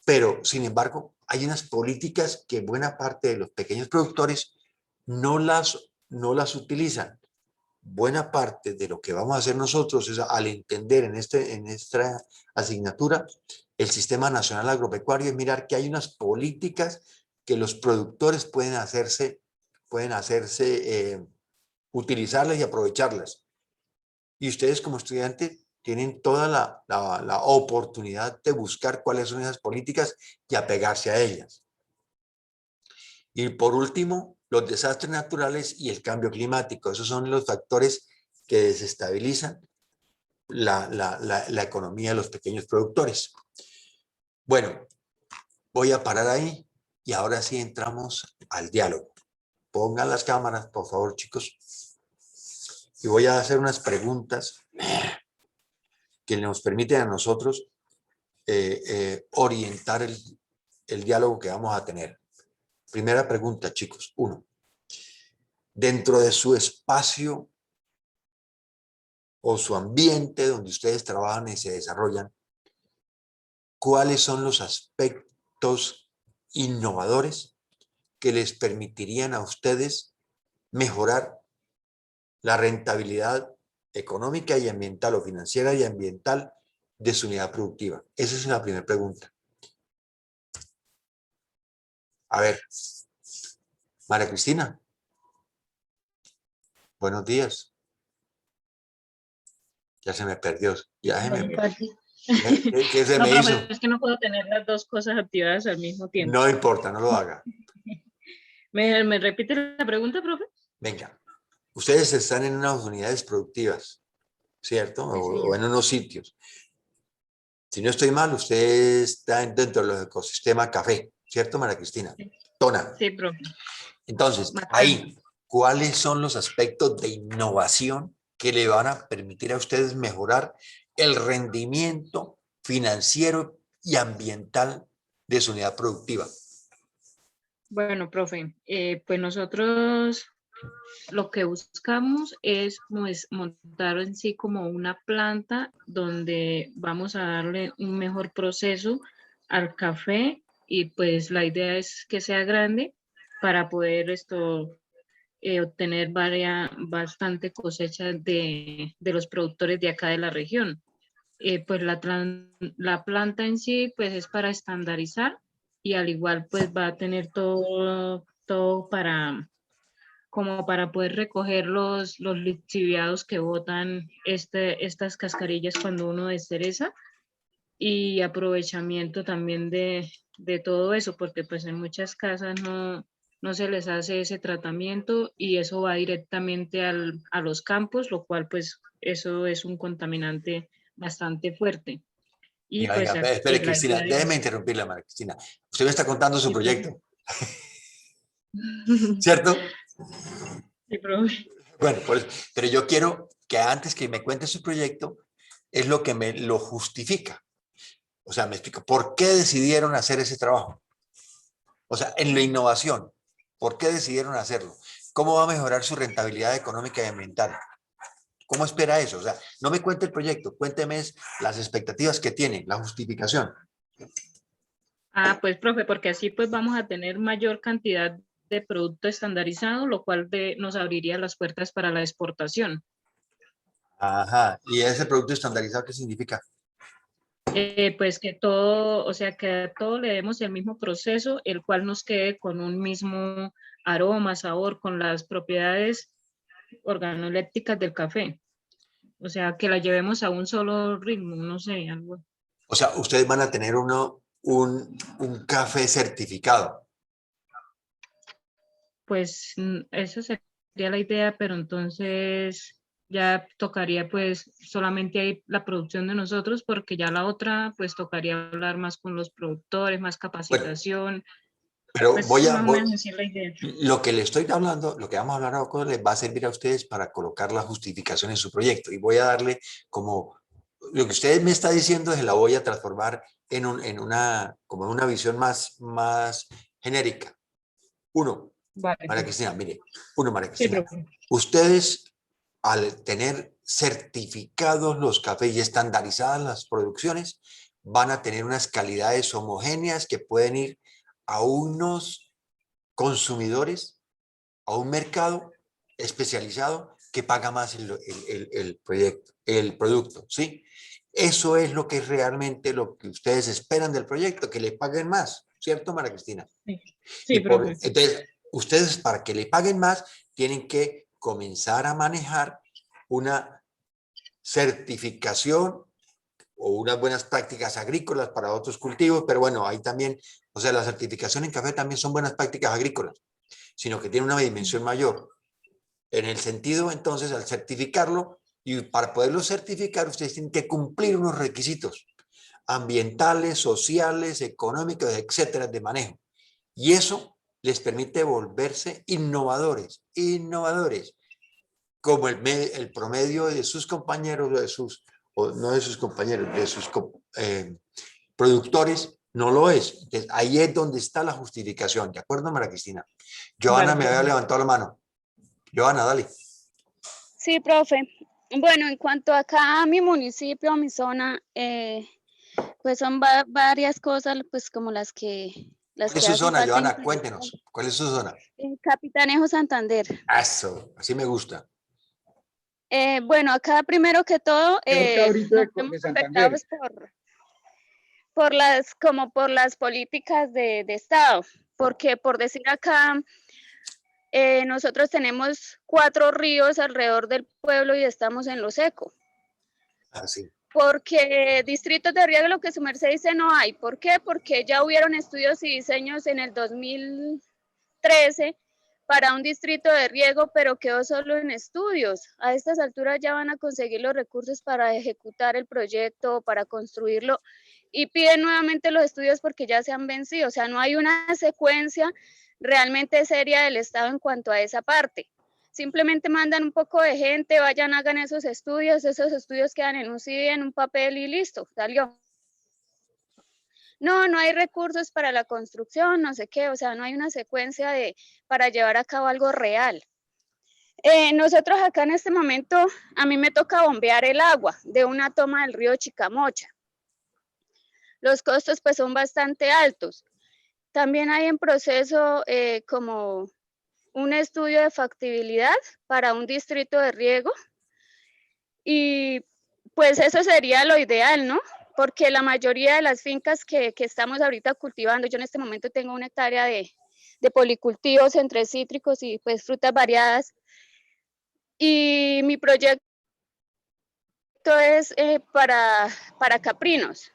[SPEAKER 1] pero sin embargo hay unas políticas que buena parte de los pequeños productores no las utilizan. Buena parte de lo que vamos a hacer nosotros es, al entender en esta asignatura el Sistema Nacional Agropecuario, es mirar que hay unas políticas que los productores pueden utilizarlas y aprovecharlas. Y ustedes como estudiantes tienen toda la oportunidad de buscar cuáles son esas políticas y apegarse a ellas. Y por último, los desastres naturales y el cambio climático. Esos son los factores que desestabilizan la economía de los pequeños productores. Bueno, voy a parar ahí y ahora sí entramos al diálogo. Pongan las cámaras, por favor, chicos. Y voy a hacer unas preguntas que nos permiten a nosotros orientar el diálogo que vamos a tener. Primera pregunta, chicos. 1. Dentro de su espacio o su ambiente donde ustedes trabajan y se desarrollan, ¿cuáles son los aspectos innovadores que les permitirían a ustedes mejorar la rentabilidad económica y ambiental o financiera y ambiental de su unidad productiva? Esa es la primera pregunta. A ver, María Cristina. Buenos días. Ya se me perdió. Ya se me... ¿Qué se
[SPEAKER 5] No,
[SPEAKER 1] me
[SPEAKER 5] profe,
[SPEAKER 1] hizo?
[SPEAKER 5] es que no puedo tener las dos cosas activadas al mismo tiempo.
[SPEAKER 1] No importa, no lo haga.
[SPEAKER 5] ¿Me repite la pregunta, profe?
[SPEAKER 1] Venga, ustedes están en unas unidades productivas, ¿cierto?
[SPEAKER 2] Sí, señor.
[SPEAKER 1] O en unos sitios. Si no estoy mal, usted está dentro del ecosistema café, ¿cierto, María Cristina?
[SPEAKER 5] Sí.
[SPEAKER 1] Tona.
[SPEAKER 5] Sí, profe.
[SPEAKER 1] Entonces,
[SPEAKER 5] Bastante.
[SPEAKER 1] ahí, ¿cuáles son los aspectos de innovación que le van a permitir a ustedes mejorar el rendimiento financiero y ambiental de su unidad productiva?
[SPEAKER 5] Bueno, profe, pues nosotros lo que buscamos es montar en sí como una planta donde vamos a darle un mejor proceso al café y pues la idea es que sea grande para poder obtener bastante cosecha de los productores de acá de la región. Pues la planta en sí pues es para estandarizar y al igual pues va a tener todo como para poder recoger los lixiviados que botan estas cascarillas cuando uno descereza y aprovechamiento también de todo eso, porque pues en muchas casas no se les hace ese tratamiento y eso va directamente a los campos, lo cual pues eso es un contaminante bastante fuerte. Y
[SPEAKER 1] Venga,
[SPEAKER 5] pues
[SPEAKER 1] venga, espere,
[SPEAKER 5] la
[SPEAKER 1] Cristina,
[SPEAKER 5] idea
[SPEAKER 1] déjeme interrumpirla, María Cristina. Usted me está contando su
[SPEAKER 5] Sí, profe.
[SPEAKER 1] proyecto, ¿cierto?
[SPEAKER 5] Sí, profe.
[SPEAKER 1] Bueno, pero yo quiero que antes que me cuente su proyecto, es lo que me lo justifica. O sea, me explico, ¿por qué decidieron hacer ese trabajo? O sea, en la innovación, ¿por qué decidieron hacerlo? ¿Cómo va a mejorar su rentabilidad económica y ambiental? ¿Cómo espera eso? O sea, no me cuente el proyecto, cuénteme las expectativas que tiene, la justificación.
[SPEAKER 5] Pues profe, porque así pues vamos a tener mayor cantidad de producto estandarizado, lo cual nos abriría las puertas para la exportación.
[SPEAKER 1] Ajá, ¿y ese producto estandarizado qué significa?
[SPEAKER 5] Pues que todo, o sea, que a todo le demos el mismo proceso, el cual nos quede con un mismo aroma, sabor, con las propiedades organolépticas del café. O sea, que la llevemos a un solo ritmo, no sé, algo.
[SPEAKER 1] O sea, ustedes van a tener un café certificado.
[SPEAKER 5] pues esa sería la idea, pero entonces ya tocaría pues solamente ahí la producción de nosotros, porque ya la otra pues tocaría hablar más con los productores, más
[SPEAKER 1] Bueno,
[SPEAKER 5] capacitación,
[SPEAKER 1] pero
[SPEAKER 5] pues más o menos así es la idea.
[SPEAKER 1] lo que le estoy hablando, lo que vamos a hablar ahora les va a servir a ustedes para colocar la justificación en su proyecto y voy a darle como lo que ustedes me está diciendo se la voy a transformar como en una visión más genérica. Uno,
[SPEAKER 5] Vale,
[SPEAKER 1] María Cristina, mire, uno, María
[SPEAKER 5] sí,
[SPEAKER 1] Cristina,
[SPEAKER 5] profe.
[SPEAKER 1] ustedes al tener certificados los cafés y estandarizadas las producciones, van a tener unas calidades homogéneas que pueden ir a unos consumidores, a un mercado especializado que paga más el producto, ¿sí? Eso es lo que es realmente lo que ustedes esperan del proyecto, que le paguen más, ¿cierto, María Cristina?
[SPEAKER 5] Sí, sí, profe.
[SPEAKER 1] Entonces, ustedes para que le paguen más, tienen que comenzar a manejar una certificación o unas buenas prácticas agrícolas para otros cultivos, pero bueno, ahí también, o sea, la certificación en café también son buenas prácticas agrícolas, sino que tiene una dimensión mayor. En el sentido, entonces, al certificarlo, y para poderlo certificar, ustedes tienen que cumplir unos requisitos ambientales, sociales, económicos, etcétera, de manejo. Y eso les permite volverse innovadores, como el promedio de sus compañeros, o no de sus compañeros, de sus productores, no lo es. Entonces, ahí es donde está la justificación. ¿De acuerdo, María Cristina? Joana
[SPEAKER 5] Vale,
[SPEAKER 1] me había
[SPEAKER 5] profe.
[SPEAKER 1] levantado la mano. Joana, dale.
[SPEAKER 3] Sí, profe. Bueno, en cuanto acá a mi municipio, a mi zona, pues son varias cosas, pues como las
[SPEAKER 1] ¿Cuál es
[SPEAKER 3] que
[SPEAKER 1] su
[SPEAKER 3] hacen
[SPEAKER 1] zona,
[SPEAKER 3] falta
[SPEAKER 1] Joana?
[SPEAKER 3] implementar.
[SPEAKER 1] Cuéntenos. ¿Cuál es su zona?
[SPEAKER 3] En Capitanejo, Santander.
[SPEAKER 1] Eso, así me gusta.
[SPEAKER 3] Bueno, acá primero que todo,
[SPEAKER 4] ¿Qué cabrito
[SPEAKER 3] nos vemos
[SPEAKER 4] de Santander?
[SPEAKER 3] afectados por las políticas de Estado, porque por decir acá, nosotros tenemos 4 ríos alrededor del pueblo y estamos en lo seco.
[SPEAKER 1] Así.
[SPEAKER 3] Porque distritos de riego, lo que su merced dice, no hay. ¿Por qué? Porque ya hubieron estudios y diseños en el 2013 para un distrito de riego, pero quedó solo en estudios. A estas alturas ya van a conseguir los recursos para ejecutar el proyecto, para construirlo, y piden nuevamente los estudios porque ya se han vencido. O sea, no hay una secuencia realmente seria del Estado en cuanto a esa parte. Simplemente mandan un poco de gente, vayan, hagan esos estudios quedan en un CD, en un papel y listo, salió. No hay recursos para la construcción, no sé qué, o sea, no hay una secuencia para llevar a cabo algo real. Nosotros acá en este momento, a mí me toca bombear el agua de una toma del río Chicamocha. Los costos pues son bastante altos. También hay en proceso como un estudio de factibilidad para un distrito de riego y pues eso sería lo ideal, ¿no? Porque la mayoría de las fincas que estamos ahorita cultivando, yo en este momento tengo 1 hectárea de policultivos entre cítricos y pues frutas variadas, y mi proyecto es para caprinos.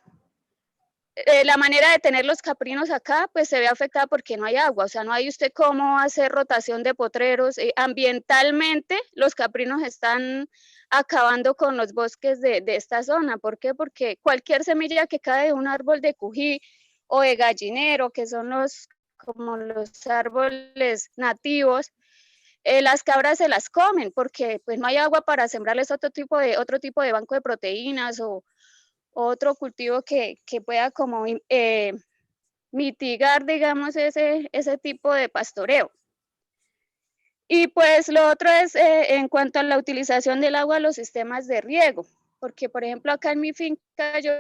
[SPEAKER 3] La manera de tener los caprinos acá pues se ve afectada porque no hay agua, o sea, no hay usted cómo hacer rotación de potreros. Ambientalmente los caprinos están acabando con los bosques de esta zona. ¿Por qué? Porque cualquier semilla que cae de un árbol de cují o de gallinero, que son como los árboles nativos, las cabras se las comen porque pues no hay agua para sembrarles otro tipo de banco de proteínas o otro cultivo que pueda como mitigar, digamos, ese tipo de pastoreo. Y pues lo otro es en cuanto a la utilización del agua, los sistemas de riego, porque por ejemplo acá en mi finca yo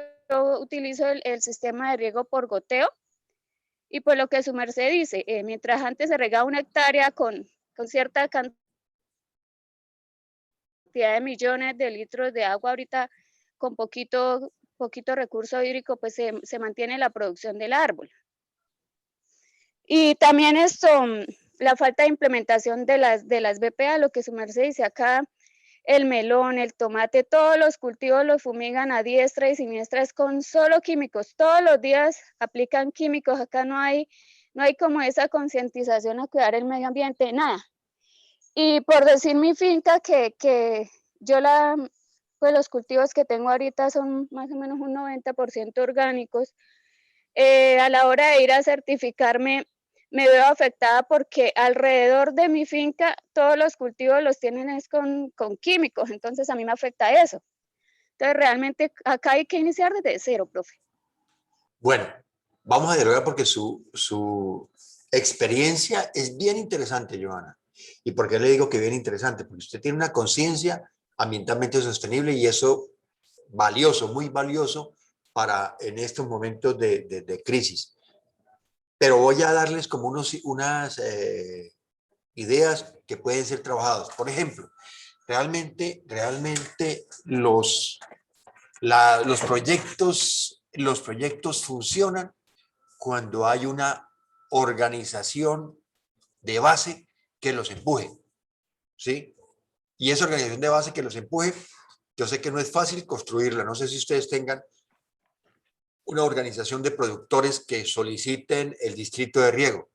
[SPEAKER 3] utilizo el sistema de riego por goteo, y pues lo que su merced dice, mientras antes se regaba 1 hectárea con cierta cantidad de millones de litros de agua, ahorita con poquito recurso hídrico, pues se mantiene la producción del árbol. Y también la falta de implementación de las BPA, lo que su merced dice acá, el melón, el tomate, todos los cultivos los fumigan a diestra y siniestra, es con solo químicos. Todos los días aplican químicos, acá no hay no hay como esa concientización a cuidar el medio ambiente, nada. Y por decir mi finca, que yo pues los cultivos que tengo ahorita son más o menos un 90% orgánicos, a la hora de ir a certificarme, me veo afectada porque alrededor de mi finca todos los cultivos los tienen es con químicos, entonces a mí me afecta eso. Entonces realmente acá hay que iniciar desde cero, profe.
[SPEAKER 1] Bueno, vamos a dialogar porque su experiencia es bien interesante, Johanna. ¿Y por qué le digo que bien interesante? Porque usted tiene una conciencia ambientalmente sostenible y eso valioso, muy valioso para en estos momentos de crisis. Pero voy a darles como unas ideas que pueden ser trabajadas. Por ejemplo, realmente los proyectos funcionan cuando hay una organización de base que los empuje, ¿sí? Y esa organización de base que los empuje, yo sé que no es fácil construirla. No sé si ustedes tengan una organización de productores que soliciten el distrito de riego.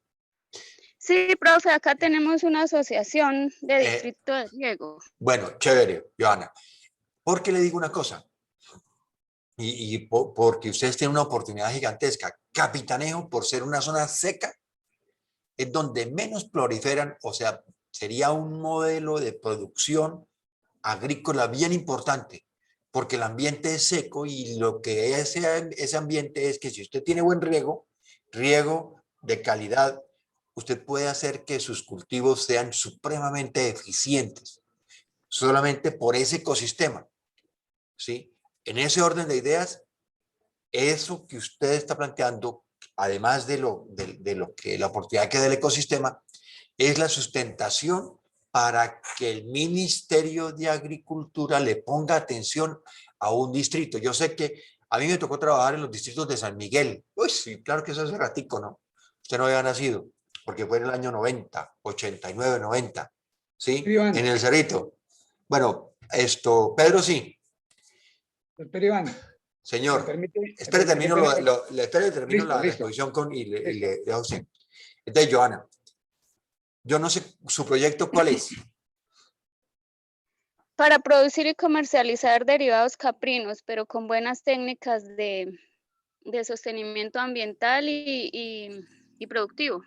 [SPEAKER 3] Sí, profe, acá tenemos una asociación de distrito de riego.
[SPEAKER 1] Bueno, chévere, Johanna. ¿Por qué le digo una cosa? Porque ustedes tienen una oportunidad gigantesca. Capitanejo, por ser una zona seca, es donde menos proliferan, o sea, sería un modelo de producción agrícola bien importante, porque el ambiente es seco y lo que ese ambiente es que si usted tiene buen riego de calidad, usted puede hacer que sus cultivos sean supremamente eficientes, solamente por ese ecosistema, ¿sí? En ese orden de ideas, eso que usted está planteando, además de lo que la oportunidad que da el ecosistema, es la sustentación para que el Ministerio de Agricultura le ponga atención a un distrito. Yo sé que a mí me tocó trabajar en los distritos de San Miguel. Uy, sí, claro que eso hace ratico, ¿no? Usted no había nacido, porque fue en el año 90, 89, 90, ¿sí?
[SPEAKER 4] Iván,
[SPEAKER 1] En el Cerrito. Bueno, Pedro sí.
[SPEAKER 4] doctor Iván, ¿me
[SPEAKER 1] Señor,
[SPEAKER 4] permite?
[SPEAKER 1] espere, termino, termino
[SPEAKER 4] Listo,
[SPEAKER 1] la
[SPEAKER 4] listo.
[SPEAKER 1] exposición y
[SPEAKER 4] Listo.
[SPEAKER 1] le dejo usted. Entonces, Johanna, yo no sé su proyecto cuál es.
[SPEAKER 3] Para producir y comercializar derivados caprinos, pero con buenas técnicas de sostenimiento ambiental y productivo.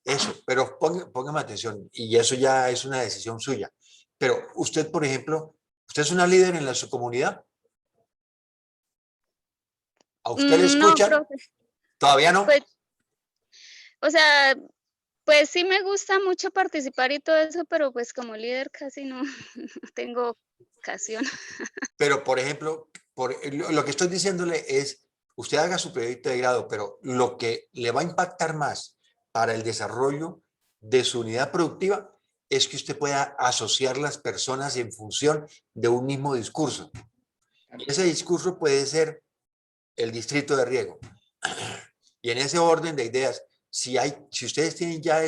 [SPEAKER 1] Eso, pero póngame atención, y eso ya es una decisión suya. Pero usted, por ejemplo, ¿usted es una líder en su comunidad? ¿A usted le
[SPEAKER 3] No,
[SPEAKER 1] escuchan?
[SPEAKER 3] profe,
[SPEAKER 1] ¿Todavía no?
[SPEAKER 3] pues, o sea, pues sí me gusta mucho participar y todo eso, pero pues como líder casi no, no tengo ocasión.
[SPEAKER 1] Pero, por ejemplo, lo que estoy diciéndole es, usted haga su proyecto de grado, pero lo que le va a impactar más para el desarrollo de su unidad productiva es que usted pueda asociar las personas en función de un mismo discurso. Y ese discurso puede ser el distrito de riego. Y en ese orden de ideas, si ustedes tienen ya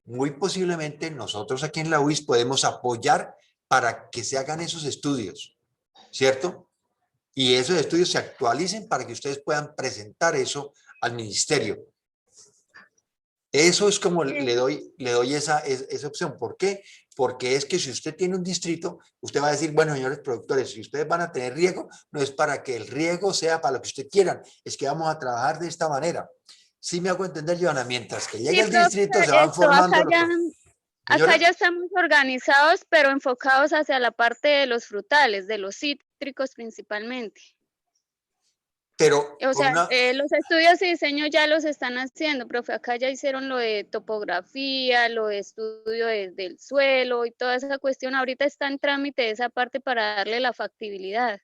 [SPEAKER 1] muy posiblemente nosotros aquí en la UIS podemos apoyar para que se hagan esos estudios, ¿cierto? Y esos estudios se actualicen para que ustedes puedan presentar eso al ministerio. Eso es como le doy esa opción. ¿Por qué? Porque es que si usted tiene un distrito, usted va a decir, bueno, señores productores, si ustedes van a tener riego, no es para que el riego sea para lo que usted quieran, es que vamos a trabajar de esta manera. Sí me hago entender, Johanna, mientras que llega
[SPEAKER 3] Sí,
[SPEAKER 1] el
[SPEAKER 3] profe,
[SPEAKER 1] distrito se van formando los...
[SPEAKER 3] acá ya
[SPEAKER 1] Señora,
[SPEAKER 3] estamos organizados, pero enfocados hacia la parte de los frutales, de los cítricos principalmente.
[SPEAKER 1] pero
[SPEAKER 3] O
[SPEAKER 1] con
[SPEAKER 3] sea,
[SPEAKER 1] una...
[SPEAKER 3] los estudios y diseño ya los están haciendo, profe. Acá ya hicieron lo de topografía, lo de estudio del suelo y toda esa cuestión. Ahorita está en trámite esa parte para darle la factibilidad.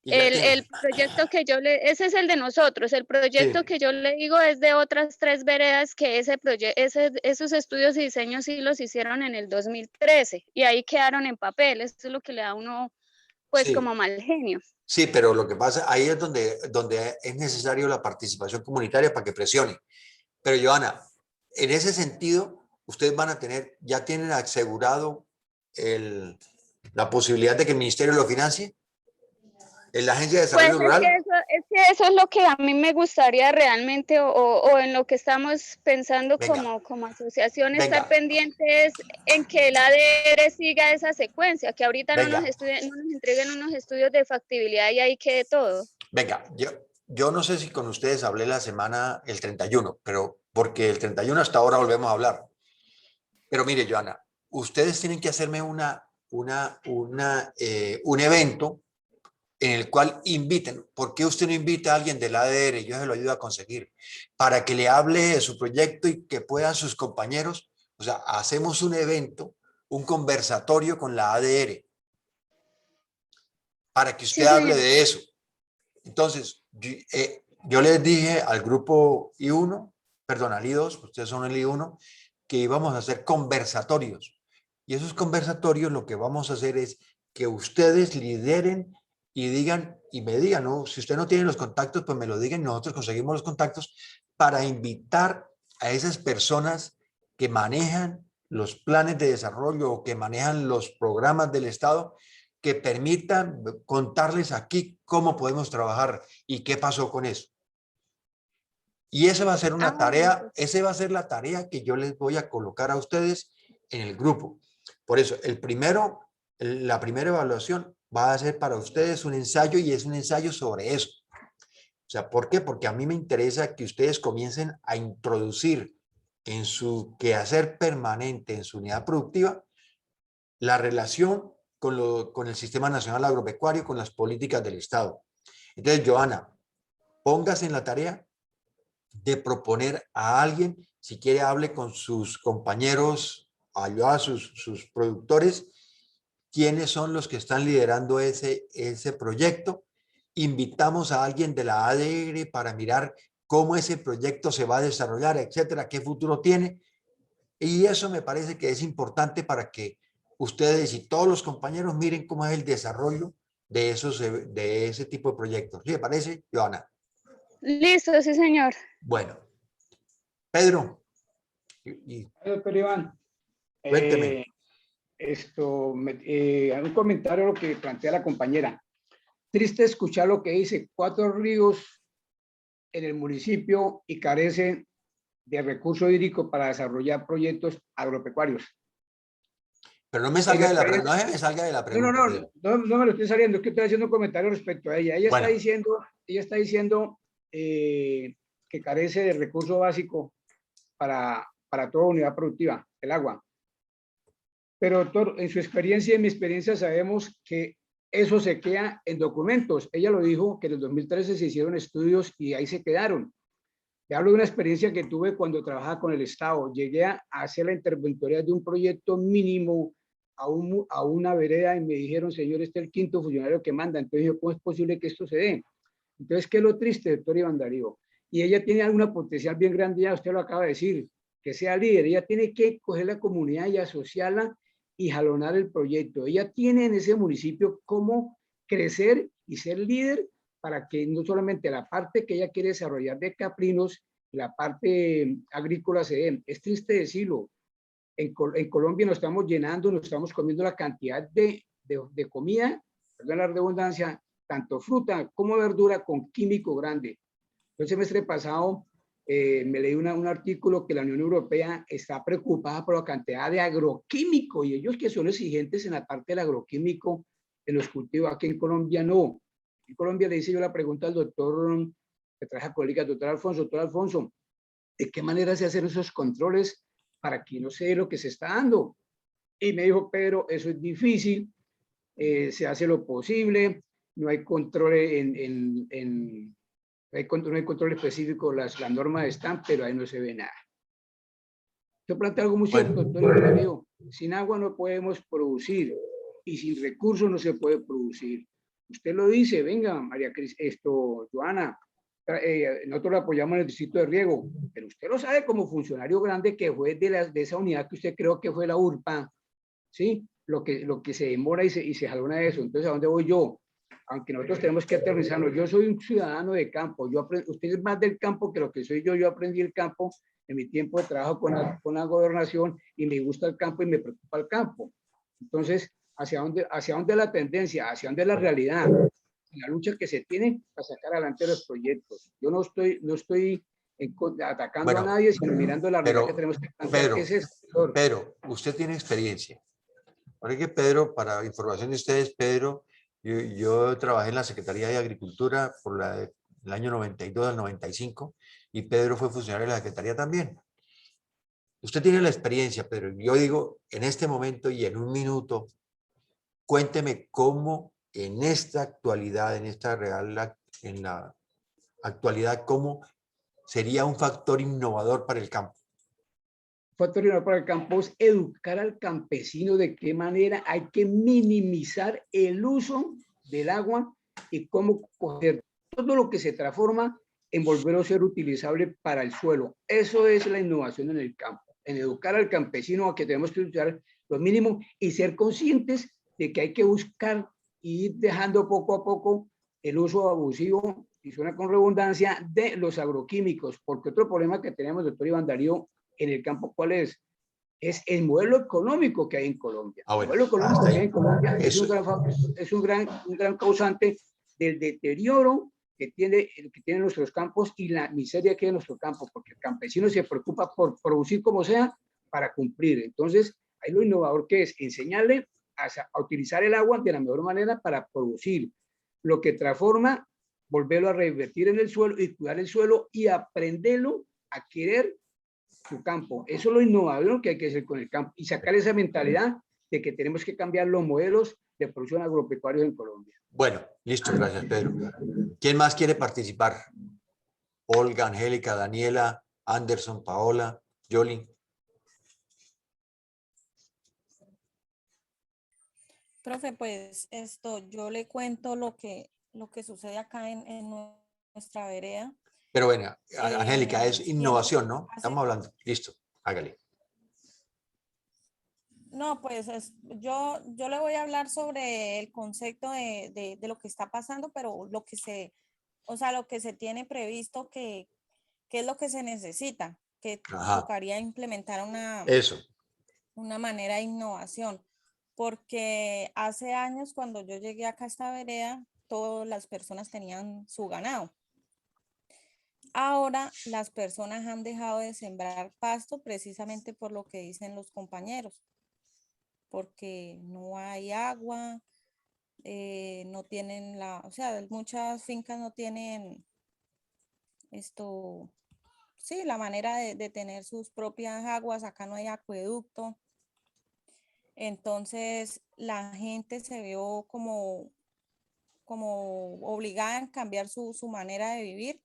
[SPEAKER 1] Y ya tiene.
[SPEAKER 3] El proyecto que ese es el de nosotros. El proyecto
[SPEAKER 1] Sí.
[SPEAKER 3] que yo le digo es de otras 3 veredas que esos estudios y diseños sí los hicieron en el 2013 y ahí quedaron en papel. Eso es lo que le da a uno, pues,
[SPEAKER 1] Sí.
[SPEAKER 3] como mal genio.
[SPEAKER 1] Sí, pero lo que pasa, ahí es donde es necesario la participación comunitaria para que presione. Pero, Johanna, en ese sentido, ustedes van a ya tienen asegurado la posibilidad de que el ministerio lo financie, en la Agencia de
[SPEAKER 3] Pues
[SPEAKER 1] Desarrollo Rural.
[SPEAKER 3] es que eso es lo que a mí me gustaría realmente, o en lo que estamos pensando
[SPEAKER 1] Venga.
[SPEAKER 3] como asociación,
[SPEAKER 1] Venga.
[SPEAKER 3] estar pendientes en que el ADR siga esa secuencia, que ahorita no
[SPEAKER 1] Venga.
[SPEAKER 3] nos entreguen unos estudios de factibilidad y ahí quede todo.
[SPEAKER 1] Venga, yo no sé si con ustedes hablé la semana el 31, pero porque el 31 hasta ahora volvemos a hablar. Pero mire, Joana, ustedes tienen que hacerme un evento en el cual inviten. ¿Por qué usted no invita a alguien del ADR? Yo se lo ayudo a conseguir. Para que le hable de su proyecto y que puedan sus compañeros. O sea, hacemos un evento, un conversatorio con la ADR. Para que usted
[SPEAKER 3] Sí,
[SPEAKER 1] hable
[SPEAKER 3] señor.
[SPEAKER 1] de eso. Entonces, yo les dije al grupo I1, perdón, al I2, ustedes son el I1, que íbamos a hacer conversatorios. Y esos conversatorios lo que vamos a hacer es que ustedes lideren y digan, y me digan, ¿no? Si usted no tiene los contactos, pues me lo digan y nosotros conseguimos los contactos para invitar a esas personas que manejan los planes de desarrollo o que manejan los programas del Estado, que permitan contarles aquí cómo podemos trabajar y qué pasó con eso. Y esa va a ser una tarea, esa va a ser la tarea que yo les voy a colocar a ustedes en el grupo. Por eso, la primera evaluación va a ser para ustedes un ensayo y es un ensayo sobre eso. O sea, ¿por qué? Porque a mí me interesa que ustedes comiencen a introducir en su quehacer permanente, en su unidad productiva, la relación con el Sistema Nacional Agropecuario, con las políticas del Estado. Entonces, Joana, póngase en la tarea de proponer a alguien, si quiere hable con sus compañeros, allá sus productores, quiénes son los que están liderando ese proyecto. Invitamos a alguien de la ADR para mirar cómo ese proyecto se va a desarrollar, etcétera, qué futuro tiene. Y eso me parece que es importante para que ustedes y todos los compañeros miren cómo es el desarrollo de ese tipo de proyectos. ¿Sí le parece, Joana?
[SPEAKER 3] Listo, sí, señor.
[SPEAKER 1] Bueno, Pedro,
[SPEAKER 4] Doctor Iván,
[SPEAKER 1] cuénteme.
[SPEAKER 4] un comentario a lo que plantea la compañera. Triste escuchar lo que dice, 4 ríos en el municipio y carecen de recurso hídrico para desarrollar proyectos agropecuarios.
[SPEAKER 1] Pero no me salga de la pregunta. No me salga de la pregunta.
[SPEAKER 4] No me lo estoy saliendo, es que estoy haciendo un comentario respecto a ella. Ella
[SPEAKER 1] Bueno.
[SPEAKER 4] está diciendo que carece de recurso básico para toda unidad productiva, el agua. Pero doctor, en su experiencia y en mi experiencia sabemos que eso se queda en documentos. Ella lo dijo que en el 2013 se hicieron estudios y ahí se quedaron. Te hablo de una experiencia que tuve cuando trabajaba con el Estado. Llegué a hacer la interventoría de un proyecto mínimo a una vereda y me dijeron, señor, este es el 5º funcionario que manda. Entonces, ¿cómo es posible que esto se dé? Entonces, ¿qué es lo triste, doctor Iván Darío? Y ella tiene alguna potencial bien grande, ya usted lo acaba de decir, que sea líder. Ella tiene que coger la comunidad y asociarla y jalonar el proyecto. Ella tiene en ese municipio cómo crecer y ser líder para que no solamente la parte que ella quiere desarrollar de caprinos, la parte agrícola se dé. Es triste decirlo. En Colombia nos estamos llenando, nos estamos comiendo la cantidad de comida, perdón la redundancia, tanto fruta como verdura con químico grande. El semestre pasado me leí un artículo que la Unión Europea está preocupada por la cantidad de agroquímico y ellos que son exigentes en la parte del agroquímico en los cultivos. Aquí en Colombia no. En Colombia le hice yo la pregunta al doctor que trabaja con el doctor Alfonso, ¿de qué manera se hacen esos controles para que no se dé lo que se está dando? Y me dijo, Pedro, eso es difícil, se hace lo posible, no hay control no hay control específico, las normas están, pero ahí no se ve nada. Yo planteo algo muy cierto, doctor Darío. Sin agua no podemos producir y sin recursos no se puede producir. Usted lo dice, venga, María Cris, Joana, nosotros lo apoyamos en el distrito de riego, pero usted lo sabe como funcionario grande que fue de esa unidad que usted creo que fue la URPA, ¿sí? Lo que se demora y se jalona de eso. Entonces, ¿a dónde voy yo? Aunque nosotros tenemos que aterrizarnos. Yo soy un ciudadano de campo. Usted es más del campo que lo que soy yo. Yo aprendí el campo en mi tiempo de trabajo con la gobernación y me gusta el campo y me preocupa el campo. Entonces, ¿hacia dónde la tendencia? ¿Hacia dónde la realidad? la lucha que se tiene para sacar adelante los proyectos. Yo no estoy atacando a
[SPEAKER 1] Bueno,
[SPEAKER 4] nadie, sino mirando la realidad
[SPEAKER 1] pero,
[SPEAKER 4] que tenemos que plantear, que es esto. Doctor.
[SPEAKER 1] Pedro, usted tiene experiencia. Ahora que Pedro, para información de ustedes, Pedro, yo trabajé en la Secretaría de Agricultura por el año 92 al 95 y Pedro fue funcionario de la Secretaría también. Usted tiene la experiencia, Pedro. Yo digo, en este momento y en un minuto, cuénteme cómo en esta actualidad, en la actualidad, cómo sería un factor innovador para el campo.
[SPEAKER 4] Factor innovador para el campo es educar al campesino de qué manera hay que minimizar el uso del agua y cómo coger todo lo que se transforma en volverlo a ser utilizable para el suelo. Eso es la innovación en el campo, en educar al campesino a que tenemos que usar lo mínimo y ser conscientes de que hay que buscar y ir dejando poco a poco el uso abusivo, y suena con redundancia, de los agroquímicos, porque otro problema que tenemos, doctor Iván Darío, en el campo, ¿cuál es? Es el modelo económico que hay en Colombia.
[SPEAKER 1] Ah, bueno,
[SPEAKER 4] el modelo económico que hay en Colombia
[SPEAKER 1] eso.
[SPEAKER 4] un gran causante del deterioro que tienen nuestros campos y la miseria que hay en nuestro campo, porque el campesino se preocupa por producir como sea para cumplir. Entonces, ahí lo innovador que es enseñarle a utilizar el agua de la mejor manera para producir lo que transforma, volverlo a revertir en el suelo y cuidar el suelo y aprenderlo a querer su campo. Eso es lo innovador que hay que hacer con el campo y sacar esa mentalidad de que tenemos que cambiar los modelos de producción agropecuaria en Colombia.
[SPEAKER 1] Bueno, listo, gracias, Pedro. ¿Quién más quiere participar? Olga, Angélica, Daniela, Anderson, Paola, Yoli.
[SPEAKER 6] Profe, pues yo le cuento lo que sucede acá en nuestra vereda.
[SPEAKER 1] Pero bueno, Angélica, es innovación, ¿no?
[SPEAKER 6] hace-
[SPEAKER 1] Estamos hablando. Listo, hágale.
[SPEAKER 6] No, pues yo le voy a hablar sobre el concepto de lo que está pasando, pero lo que se tiene previsto que es lo que se necesita, que
[SPEAKER 1] Ajá.
[SPEAKER 6] tocaría implementar
[SPEAKER 1] Eso.
[SPEAKER 6] una manera de innovación, porque hace años cuando yo llegué acá a esta vereda, todas las personas tenían su ganado. Ahora las personas han dejado de sembrar pasto precisamente por lo que dicen los compañeros, porque no hay agua, no tienen muchas fincas no tienen sí, la manera de tener sus propias aguas, acá no hay acueducto. Entonces la gente se vio como obligada a cambiar su manera de vivir,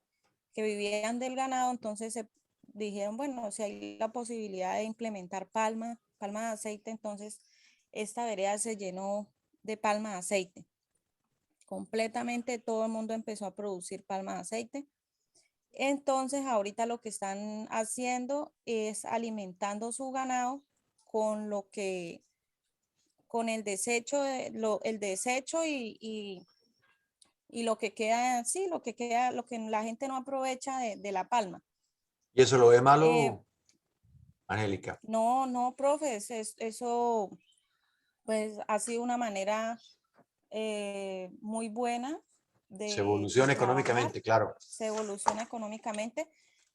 [SPEAKER 6] que vivían del ganado, entonces se dijeron, bueno, si hay la posibilidad de implementar palma de aceite, entonces esta vereda se llenó de palma de aceite. Completamente todo el mundo empezó a producir palma de aceite. Entonces ahorita lo que están haciendo es alimentando su ganado con con el desecho, y lo que queda, sí, lo que la gente no aprovecha de la palma.
[SPEAKER 1] ¿Y eso lo ve malo, Angélica?
[SPEAKER 6] No, profe, eso pues ha sido una manera muy buena
[SPEAKER 1] Se
[SPEAKER 6] de
[SPEAKER 1] evoluciona
[SPEAKER 6] trabajar,
[SPEAKER 1] económicamente, claro.
[SPEAKER 6] se evoluciona económicamente,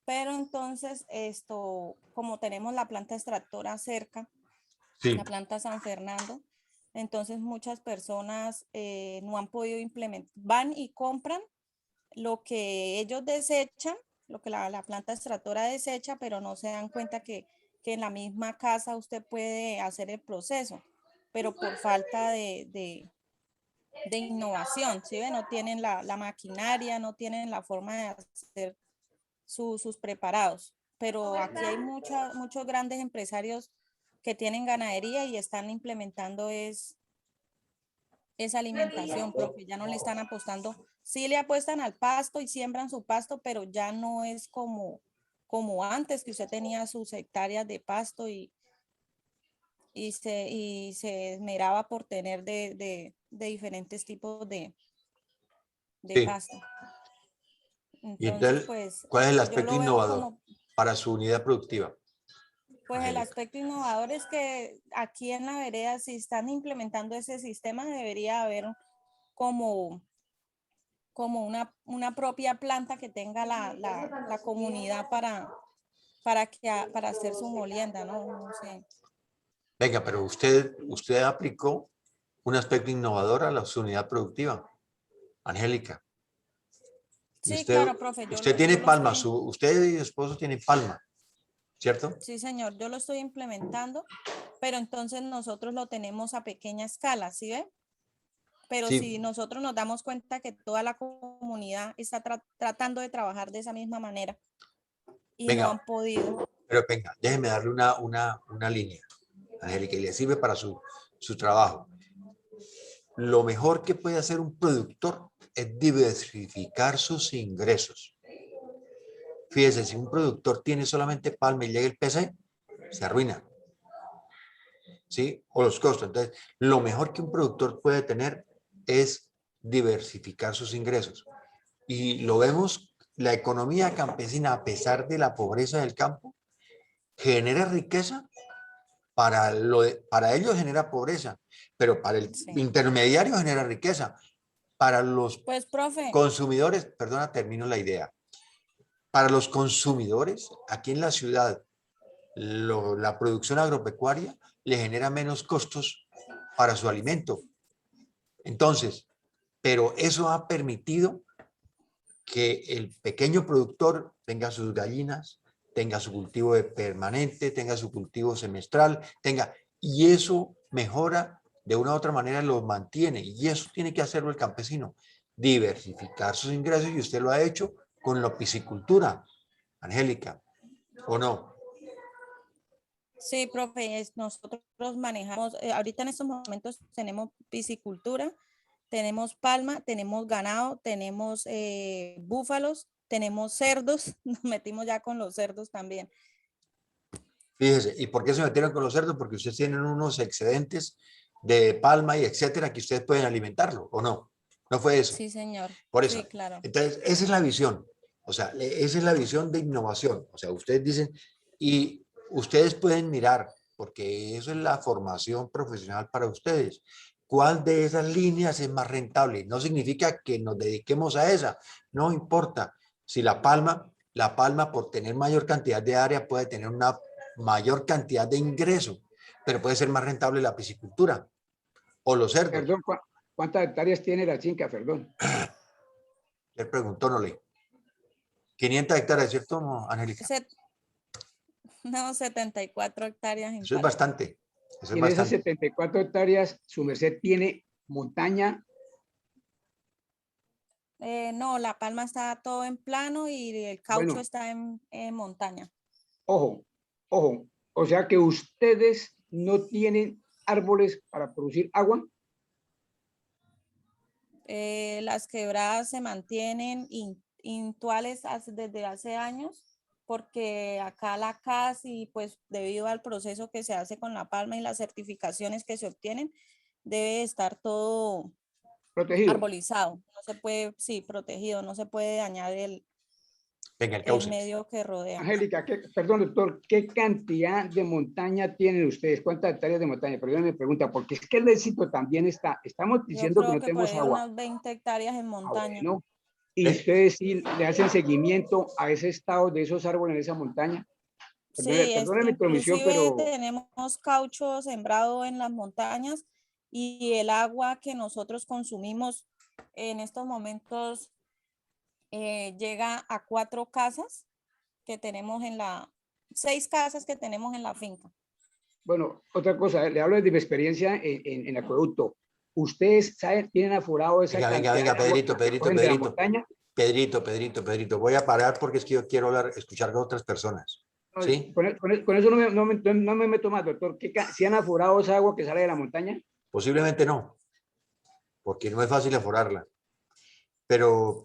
[SPEAKER 6] pero entonces como tenemos la planta extractora cerca,
[SPEAKER 1] Sí.
[SPEAKER 6] la planta San Fernando, entonces muchas personas no han podido implementar, van y compran lo que ellos desechan, lo que la planta extractora desecha, pero no se dan cuenta que en la misma casa usted puede hacer el proceso, pero por falta de innovación, ¿sí? No tienen la maquinaria, no tienen la forma de hacer sus preparados, pero aquí hay muchos grandes empresarios que tienen ganadería y están implementando esa alimentación, porque ya no le están apostando, sí le apuestan al pasto y siembran su pasto, pero ya no es como antes, que usted tenía sus hectáreas de pasto y se esmeraba por tener de diferentes tipos de
[SPEAKER 1] Sí.
[SPEAKER 6] pasto.
[SPEAKER 1] Y
[SPEAKER 6] Entonces,
[SPEAKER 1] entonces,
[SPEAKER 6] pues,
[SPEAKER 1] ¿cuál es el
[SPEAKER 6] yo
[SPEAKER 1] aspecto
[SPEAKER 6] lo veo
[SPEAKER 1] innovador para su unidad productiva?
[SPEAKER 6] pues el
[SPEAKER 1] Angélica.
[SPEAKER 6] aspecto innovador es que aquí en la vereda, si están implementando ese sistema, debería haber como como una propia planta que tenga la comunidad para hacer su molienda, ¿no? No sé.
[SPEAKER 1] Venga, pero usted aplicó un aspecto innovador a la su unidad productiva, Angélica. Y
[SPEAKER 6] Sí, claro, profe,
[SPEAKER 1] usted tiene
[SPEAKER 6] lo
[SPEAKER 1] palma,
[SPEAKER 6] estoy,
[SPEAKER 1] usted y su esposo tienen palma, ¿cierto?
[SPEAKER 6] sí, señor, yo lo estoy implementando, pero entonces nosotros lo tenemos a pequeña escala, ¿sí ve? Pero
[SPEAKER 1] Sí,
[SPEAKER 6] si nosotros nos damos cuenta que toda la comunidad está tratando de trabajar de esa misma manera y no
[SPEAKER 1] venga,
[SPEAKER 6] han podido.
[SPEAKER 1] pero venga, déjeme darle una línea, Angélica, y le sirve para su trabajo. Lo mejor que puede hacer un productor es diversificar sus ingresos. Fíjese, si un productor tiene solamente palma y llega el PC, se arruina, ¿sí? O los costos. Entonces, lo mejor que un productor puede tener es diversificar sus ingresos. Y lo vemos, la economía campesina, a pesar de la pobreza del campo, genera riqueza. Para ellos genera pobreza, pero para el
[SPEAKER 6] Sí.
[SPEAKER 1] intermediario genera riqueza. Para los
[SPEAKER 6] Pues, profe,
[SPEAKER 1] consumidores, perdona, termino la idea. Para los consumidores, aquí en la ciudad, la producción agropecuaria le genera menos costos para su alimento. Entonces, pero eso ha permitido que el pequeño productor tenga sus gallinas, tenga su cultivo de permanente, tenga su cultivo semestral, y eso mejora de una u otra manera, lo mantiene, y eso tiene que hacerlo el campesino, diversificar sus ingresos, y usted lo ha hecho con la piscicultura, Angélica, ¿o no?
[SPEAKER 6] sí, profe, nosotros manejamos, ahorita en estos momentos tenemos piscicultura, tenemos palma, tenemos ganado, tenemos búfalos, tenemos cerdos, nos metimos ya con los cerdos también.
[SPEAKER 1] Fíjese, ¿y por qué se metieron con los cerdos? Porque ustedes tienen unos excedentes de palma y etcétera que ustedes pueden alimentarlo, ¿o no? No fue eso.
[SPEAKER 6] Sí, señor.
[SPEAKER 1] Por
[SPEAKER 6] Sí,
[SPEAKER 1] eso.
[SPEAKER 6] claro.
[SPEAKER 1] Entonces, esa es la visión. O sea, esa es la visión de innovación. O sea, ustedes dicen, y ustedes pueden mirar, porque eso es la formación profesional para ustedes. ¿Cuál de esas líneas es más rentable? No significa que nos dediquemos a esa. No importa. Si la palma por tener mayor cantidad de área puede tener una mayor cantidad de ingreso, pero puede ser más rentable la piscicultura o los cerdos.
[SPEAKER 4] Perdón, ¿cuántas hectáreas tiene la finca? Perdón.
[SPEAKER 1] Él preguntó, no le. 500 hectáreas, ¿cierto, Angélica?
[SPEAKER 6] No, 74 hectáreas en
[SPEAKER 1] Eso es
[SPEAKER 6] palma.
[SPEAKER 1] bastante. Eso
[SPEAKER 4] Y
[SPEAKER 1] es
[SPEAKER 4] en esas
[SPEAKER 1] bastante.
[SPEAKER 4] 74 hectáreas, su merced tiene montaña.
[SPEAKER 6] No, la palma está todo en plano y el caucho
[SPEAKER 4] Bueno,
[SPEAKER 6] está en montaña.
[SPEAKER 4] ojo, ojo. O sea que ustedes no tienen árboles para producir agua.
[SPEAKER 6] Las quebradas se mantienen intuales desde hace años porque acá la CAS y pues debido al proceso que se hace con la palma y las certificaciones que se obtienen, debe estar todo
[SPEAKER 4] Protegido.
[SPEAKER 6] arbolizado. No se puede, sí, protegido, no se puede dañar
[SPEAKER 1] Venga, el
[SPEAKER 6] el
[SPEAKER 1] cauce.
[SPEAKER 6] medio que rodea.
[SPEAKER 4] Angélica, perdón, doctor, ¿qué cantidad de montaña tienen ustedes? ¿Cuántas hectáreas de montaña? Perdón, me pregunta, porque es que el éxito también está. Estamos
[SPEAKER 6] Yo
[SPEAKER 4] diciendo que
[SPEAKER 6] creo
[SPEAKER 4] no
[SPEAKER 6] que por
[SPEAKER 4] tenemos
[SPEAKER 6] ahí
[SPEAKER 4] agua.
[SPEAKER 6] unas 20 hectáreas en
[SPEAKER 4] Ah,
[SPEAKER 6] montaña.
[SPEAKER 4] bueno. Y
[SPEAKER 1] ¿Eh?
[SPEAKER 4] ustedes sí le hacen seguimiento a ese estado de esos árboles en esa montaña.
[SPEAKER 6] Sí,
[SPEAKER 4] Perdone mi intromisión,
[SPEAKER 6] inclusive
[SPEAKER 4] pero
[SPEAKER 6] tenemos caucho sembrado en las montañas y el agua que nosotros consumimos en estos momentos llega a 4 casas que tenemos 6 casas que tenemos en la finca.
[SPEAKER 4] bueno, otra cosa, le hablo de mi experiencia en acueducto. ¿Ustedes saben, tienen aforado esa
[SPEAKER 1] Venga,
[SPEAKER 4] cantidad de agua
[SPEAKER 1] Pedrito,
[SPEAKER 4] que cogen de la montaña?
[SPEAKER 1] Pedrito. Voy a parar porque es que yo quiero escuchar a otras personas.
[SPEAKER 4] No,
[SPEAKER 1] ¿Sí?
[SPEAKER 4] con eso no me meto más, doctor. ¿Si han aforado esa agua que sale de la montaña?
[SPEAKER 1] Posiblemente no, porque no es fácil aforarla. Pero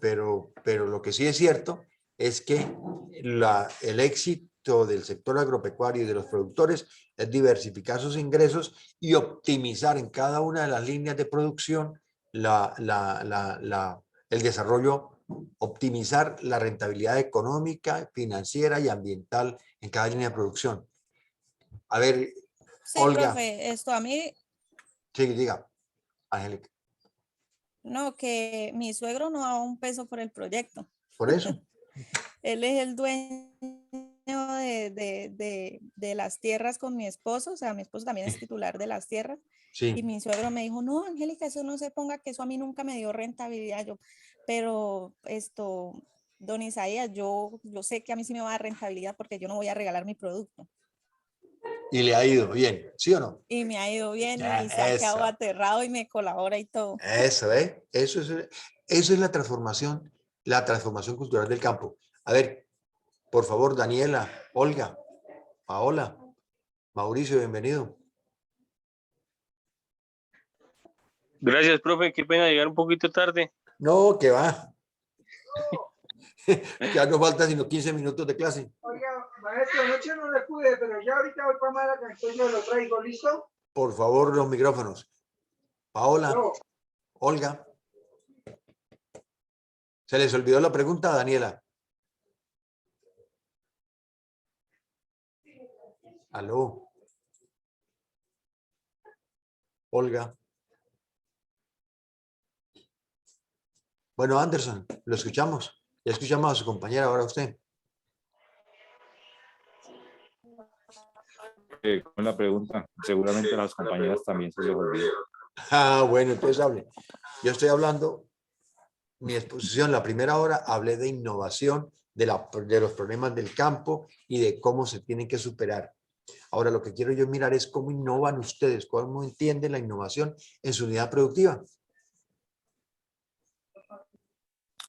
[SPEAKER 1] lo que sí es cierto es que el éxito del sector agropecuario y de los productores es diversificar sus ingresos y optimizar en cada una de las líneas de producción el desarrollo, optimizar la rentabilidad económica, financiera y ambiental en cada línea de producción. A ver,
[SPEAKER 6] Sí,
[SPEAKER 1] Olga,
[SPEAKER 6] profe, esto a mí
[SPEAKER 1] sí, diga, Angélica.
[SPEAKER 6] No, que mi suegro no daba un peso por el proyecto.
[SPEAKER 1] Por eso.
[SPEAKER 6] Él es el dueño de las tierras con mi esposo, o sea, mi esposo también es titular de las tierras. Y
[SPEAKER 1] Sí.
[SPEAKER 6] mi suegro me dijo, no, Angélica, eso no se ponga, que eso a mí nunca me dio rentabilidad. Yo, pero don Isaías, yo sé que a mí sí me va a dar rentabilidad porque yo no voy a regalar mi producto.
[SPEAKER 1] Y le ha ido bien, ¿sí o no?
[SPEAKER 6] Y me ha ido bien
[SPEAKER 1] Ya,
[SPEAKER 6] y se ha quedado
[SPEAKER 1] eso.
[SPEAKER 6] aterrado y me colabora y todo.
[SPEAKER 1] Eso, ¿eh? Eso es la transformación cultural del campo. A ver, por favor, Daniela, Olga, Paola, Mauricio, bienvenido.
[SPEAKER 7] Gracias, profe. Qué pena llegar un poquito tarde.
[SPEAKER 1] No, que va. Ya no falta sino 15 minutos de clase.
[SPEAKER 8] Oiga, maestro, anoche no le pude, pero ya ahorita voy para Málaga, entonces yo lo traigo, ¿listo?
[SPEAKER 1] Por favor, los micrófonos. Paola,
[SPEAKER 8] No.
[SPEAKER 1] Olga. ¿Se les olvidó la pregunta, Daniela? Aló. Olga. Bueno, Anderson, lo escuchamos. Ya escuchamos a su compañera, ahora usted.
[SPEAKER 9] Con la pregunta, seguramente a las compañeras también se les olvidó.
[SPEAKER 1] Ah, bueno, entonces hable. Yo estoy hablando, mi exposición, la primera hora, hablé de innovación, de los problemas del campo y de cómo se tienen que superar. Ahora lo que quiero yo mirar es cómo innovan ustedes, cómo entienden la innovación en su unidad productiva.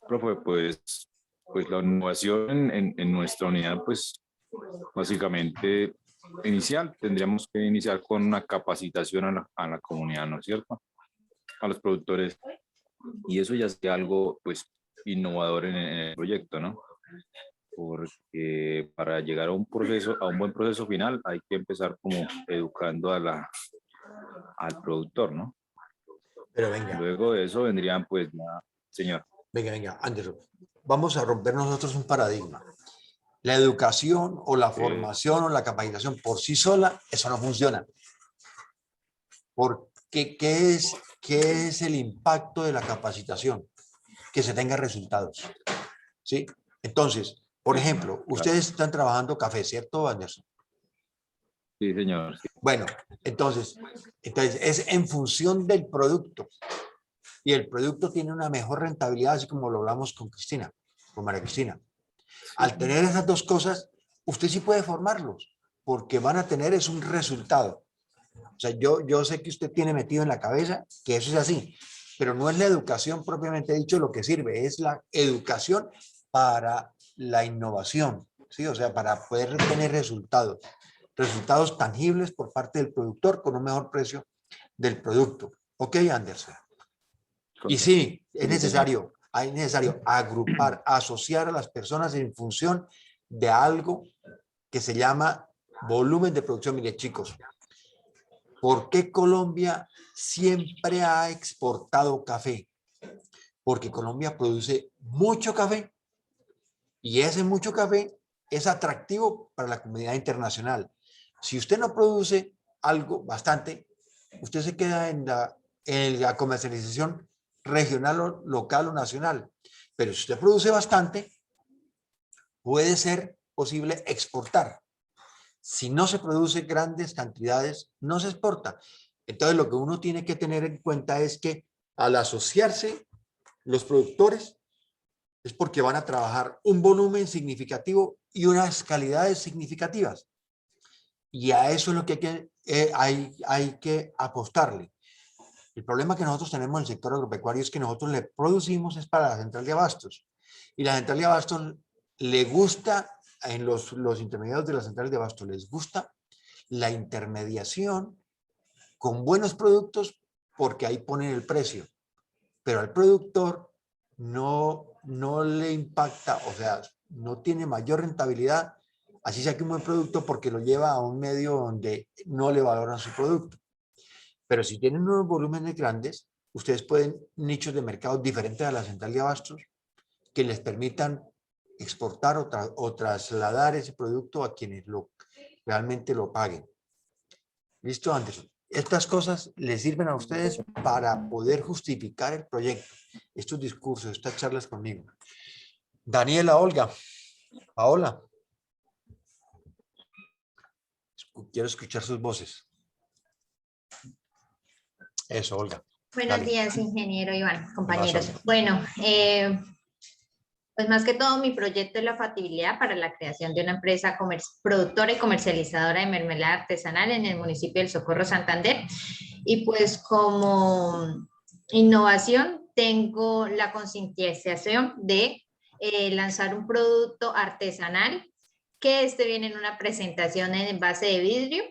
[SPEAKER 9] Profe, pues la innovación en nuestra unidad, pues básicamente inicial, tendríamos que iniciar con una capacitación a la comunidad, ¿no es cierto? A los productores. Y eso ya sería algo, pues, innovador en el proyecto, ¿no? Porque para llegar a un buen proceso final, hay que empezar como educando al productor, ¿no?
[SPEAKER 1] Pero venga,
[SPEAKER 9] Luego de eso vendrían, pues, señor.
[SPEAKER 1] venga, Anderson, vamos a romper nosotros un paradigma. La educación o la formación o la capacitación por sí sola, eso no funciona. Porque, ¿qué es el impacto de la capacitación? Que se tenga resultados. ¿Sí? Entonces, por ejemplo, ustedes están trabajando café, ¿cierto, Anderson?
[SPEAKER 9] Sí, señor. Sí.
[SPEAKER 1] Bueno, entonces es en función del producto. Y el producto tiene una mejor rentabilidad, así como lo hablamos con Cristina, con María Cristina. Al tener esas dos cosas, usted sí puede formarlos, porque van a tener es un resultado. O sea, yo sé que usted tiene metido en la cabeza que eso es así, pero no es la educación propiamente dicho lo que sirve, es la educación para la innovación, ¿sí? O sea, para poder tener resultados tangibles por parte del productor con un mejor precio del producto. ¿Ok, Anderson? Y sí, es necesario agrupar, asociar a las personas en función de algo que se llama volumen de producción. Mire, chicos, ¿por qué Colombia siempre ha exportado café? Porque Colombia produce mucho café y ese mucho café es atractivo para la comunidad internacional. Si usted no produce algo bastante, usted se queda en la comercialización regional o local o nacional. Pero si usted produce bastante, puede ser posible exportar. Si no se produce grandes cantidades, no se exporta. Entonces, lo que uno tiene que tener en cuenta es que al asociarse los productores es porque van a trabajar un volumen significativo y unas calidades significativas. Y a eso es lo que hay que apostarle. El problema que nosotros tenemos en el sector agropecuario es que nosotros le producimos es para la central de abastos. Y la central de abastos le gusta, en los intermediarios de la central de abastos, les gusta la intermediación con buenos productos porque ahí ponen el precio. Pero al productor no le impacta, o sea, no tiene mayor rentabilidad, así saque un buen producto porque lo lleva a un medio donde no le valoran su producto. Pero si tienen unos volúmenes grandes, ustedes pueden nichos de mercado diferentes a la central de abastos que les permitan exportar o trasladar ese producto a quienes realmente lo paguen. ¿Listo, Anderson? Estas cosas les sirven a ustedes para poder justificar el proyecto, estos discursos, estas charlas conmigo. Daniela, Olga, Paola. Quiero escuchar sus voces. Eso, Olga.
[SPEAKER 2] Buenos
[SPEAKER 1] Dale.
[SPEAKER 2] días, ingeniero Iván, compañeros.
[SPEAKER 1] Olga.
[SPEAKER 2] Bueno, pues más que todo mi proyecto es la factibilidad para la creación de una empresa productora y comercializadora de mermelada artesanal en el municipio del Socorro, Santander. Y pues como innovación tengo la concientización de lanzar un producto artesanal que viene en una presentación en envase de vidrio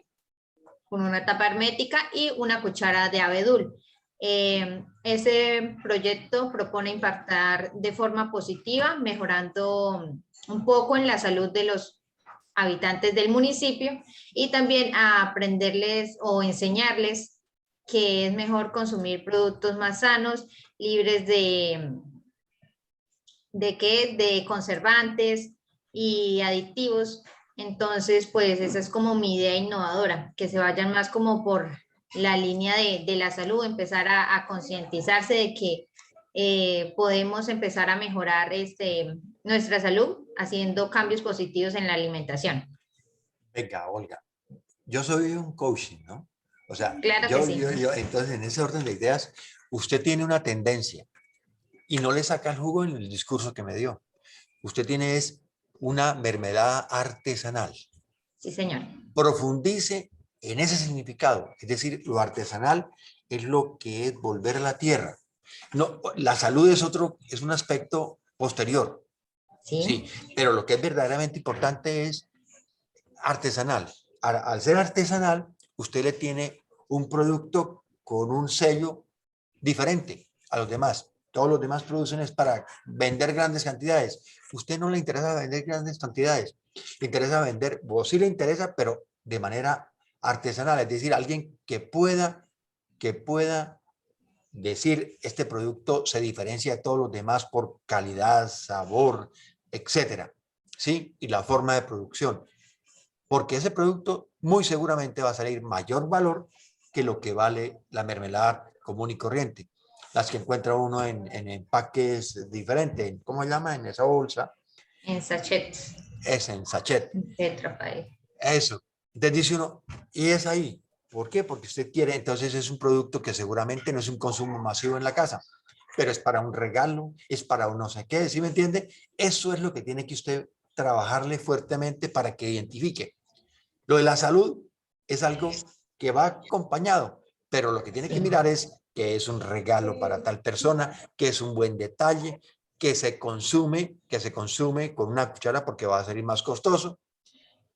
[SPEAKER 2] con una tapa hermética y una cuchara de abedul. Ese proyecto propone impactar de forma positiva, mejorando un poco en la salud de los habitantes del municipio y también a aprenderles o enseñarles que es mejor consumir productos más sanos, libres de conservantes y adictivos. Entonces, pues esa es como mi idea innovadora, que se vayan más como por la línea de la salud, empezar a concientizarse de que podemos empezar a mejorar nuestra salud haciendo cambios positivos en la alimentación.
[SPEAKER 1] Venga, Olga, yo soy un coaching, ¿no? O sea,
[SPEAKER 2] Claro que sí.
[SPEAKER 1] entonces en ese orden de ideas, usted tiene una tendencia y no le saca el jugo en el discurso que me dio. Usted tiene una mermelada artesanal.
[SPEAKER 2] Sí, señor.
[SPEAKER 1] Profundice en ese significado, es decir, lo artesanal es lo que es volver a la tierra. No, la salud es un aspecto posterior. Sí, pero lo que es verdaderamente importante es artesanal. Al ser artesanal, usted le tiene un producto con un sello diferente a los demás. Todos los demás producen es para vender grandes cantidades. Usted no le interesa vender grandes cantidades. Le interesa vender, o sí le interesa, pero de manera artesanal. Es decir, alguien que pueda decir este producto se diferencia de todos los demás por calidad, sabor, etcétera. ¿Sí? Y la forma de producción. Porque ese producto muy seguramente va a salir mayor valor que lo que vale la mermelada común y corriente. Las que encuentra uno en empaques diferentes. ¿Cómo se llama? En esa bolsa.
[SPEAKER 2] En sachet.
[SPEAKER 1] Es en sachet.
[SPEAKER 2] Tetrapack.
[SPEAKER 1] Eso. Entonces dice uno, y es ahí. ¿Por qué? Porque usted quiere, entonces es un producto que seguramente no es un consumo masivo en la casa, pero es para un regalo, es para un no sé qué, ¿sí me entiende? Eso es lo que tiene que usted trabajarle fuertemente para que identifique. Lo de la salud es algo que va acompañado, pero lo que tiene que mirar es que es un regalo para tal persona, que es un buen detalle, que se consume con una cuchara porque va a salir más costoso.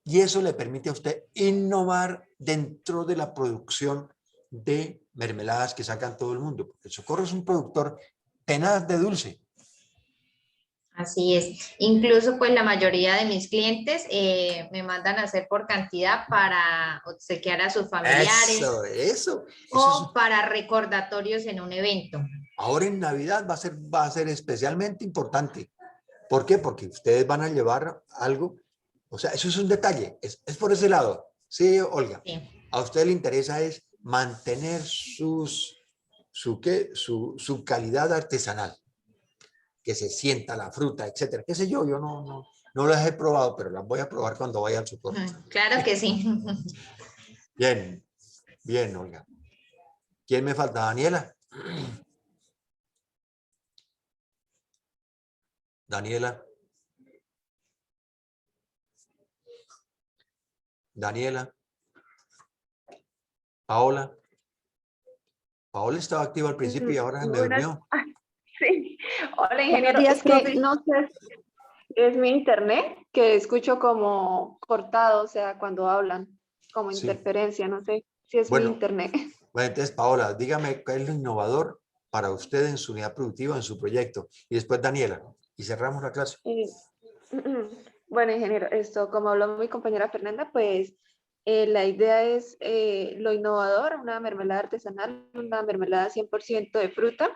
[SPEAKER 1] Y eso le permite a usted innovar dentro de la producción de mermeladas que sacan todo el mundo. Porque el Socorro es un productor tenaz de dulce.
[SPEAKER 2] Así es. Incluso pues la mayoría de mis clientes me mandan a hacer por cantidad para obsequiar a sus familiares.
[SPEAKER 1] Eso
[SPEAKER 2] o para recordatorios en un evento.
[SPEAKER 1] Ahora en Navidad va a ser especialmente importante. ¿Por qué? Porque ustedes van a llevar algo. O sea, eso es un detalle. Es por ese lado. Sí, Olga.
[SPEAKER 2] Sí.
[SPEAKER 1] A usted le interesa es mantener su calidad artesanal. Que se sienta la fruta, etcétera. ¿Qué sé yo? Yo no las he probado, pero las voy a probar cuando vaya al Socorro.
[SPEAKER 2] Claro que sí.
[SPEAKER 1] Bien, bien, Olga. ¿Quién me falta? Daniela. Daniela. Daniela. Paola. Paola estaba activa al principio y ahora me durmió.
[SPEAKER 10] Sí. Hola, ingeniero. Es que no sé, es mi internet que escucho como cortado, o sea, cuando hablan, como interferencia, no sé si es mi internet.
[SPEAKER 1] Bueno, entonces, Paola, dígame qué es lo innovador para usted en su unidad productiva, en su proyecto. Y después Daniela, y cerramos la clase.
[SPEAKER 10] Bueno, ingeniero, como habló mi compañera Fernanda, pues la idea es lo innovador, una mermelada artesanal, una mermelada 100% de fruta,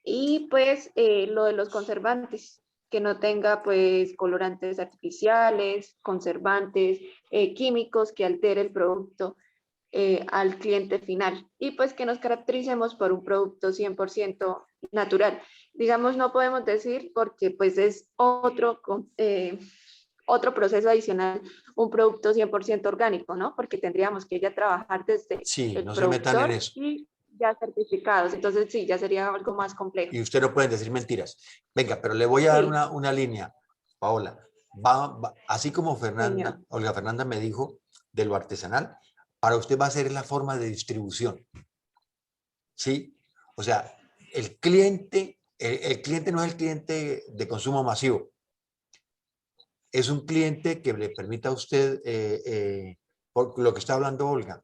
[SPEAKER 10] y pues lo de los conservantes, que no tenga pues colorantes artificiales, conservantes, químicos que altere el producto. al cliente final y pues que nos caractericemos por un producto 100% natural. Digamos, no podemos decir porque pues es otro proceso adicional, un producto 100% orgánico, ¿no? Porque tendríamos que ya trabajar desde
[SPEAKER 1] Sí,
[SPEAKER 10] el
[SPEAKER 1] no se metan en
[SPEAKER 10] productor
[SPEAKER 1] eso.
[SPEAKER 10] y ya certificados. Entonces sí, ya sería algo más complejo.
[SPEAKER 1] Y usted no puede decir mentiras. Venga, pero le voy a dar
[SPEAKER 10] Sí.
[SPEAKER 1] una línea, Paola. Así como
[SPEAKER 10] Señor.
[SPEAKER 1] Olga Fernanda me dijo de lo artesanal, para usted va a ser la forma de distribución. ¿Sí? O sea, el cliente no es el cliente de consumo masivo. Es un cliente que le permita a usted, por lo que está hablando Olga,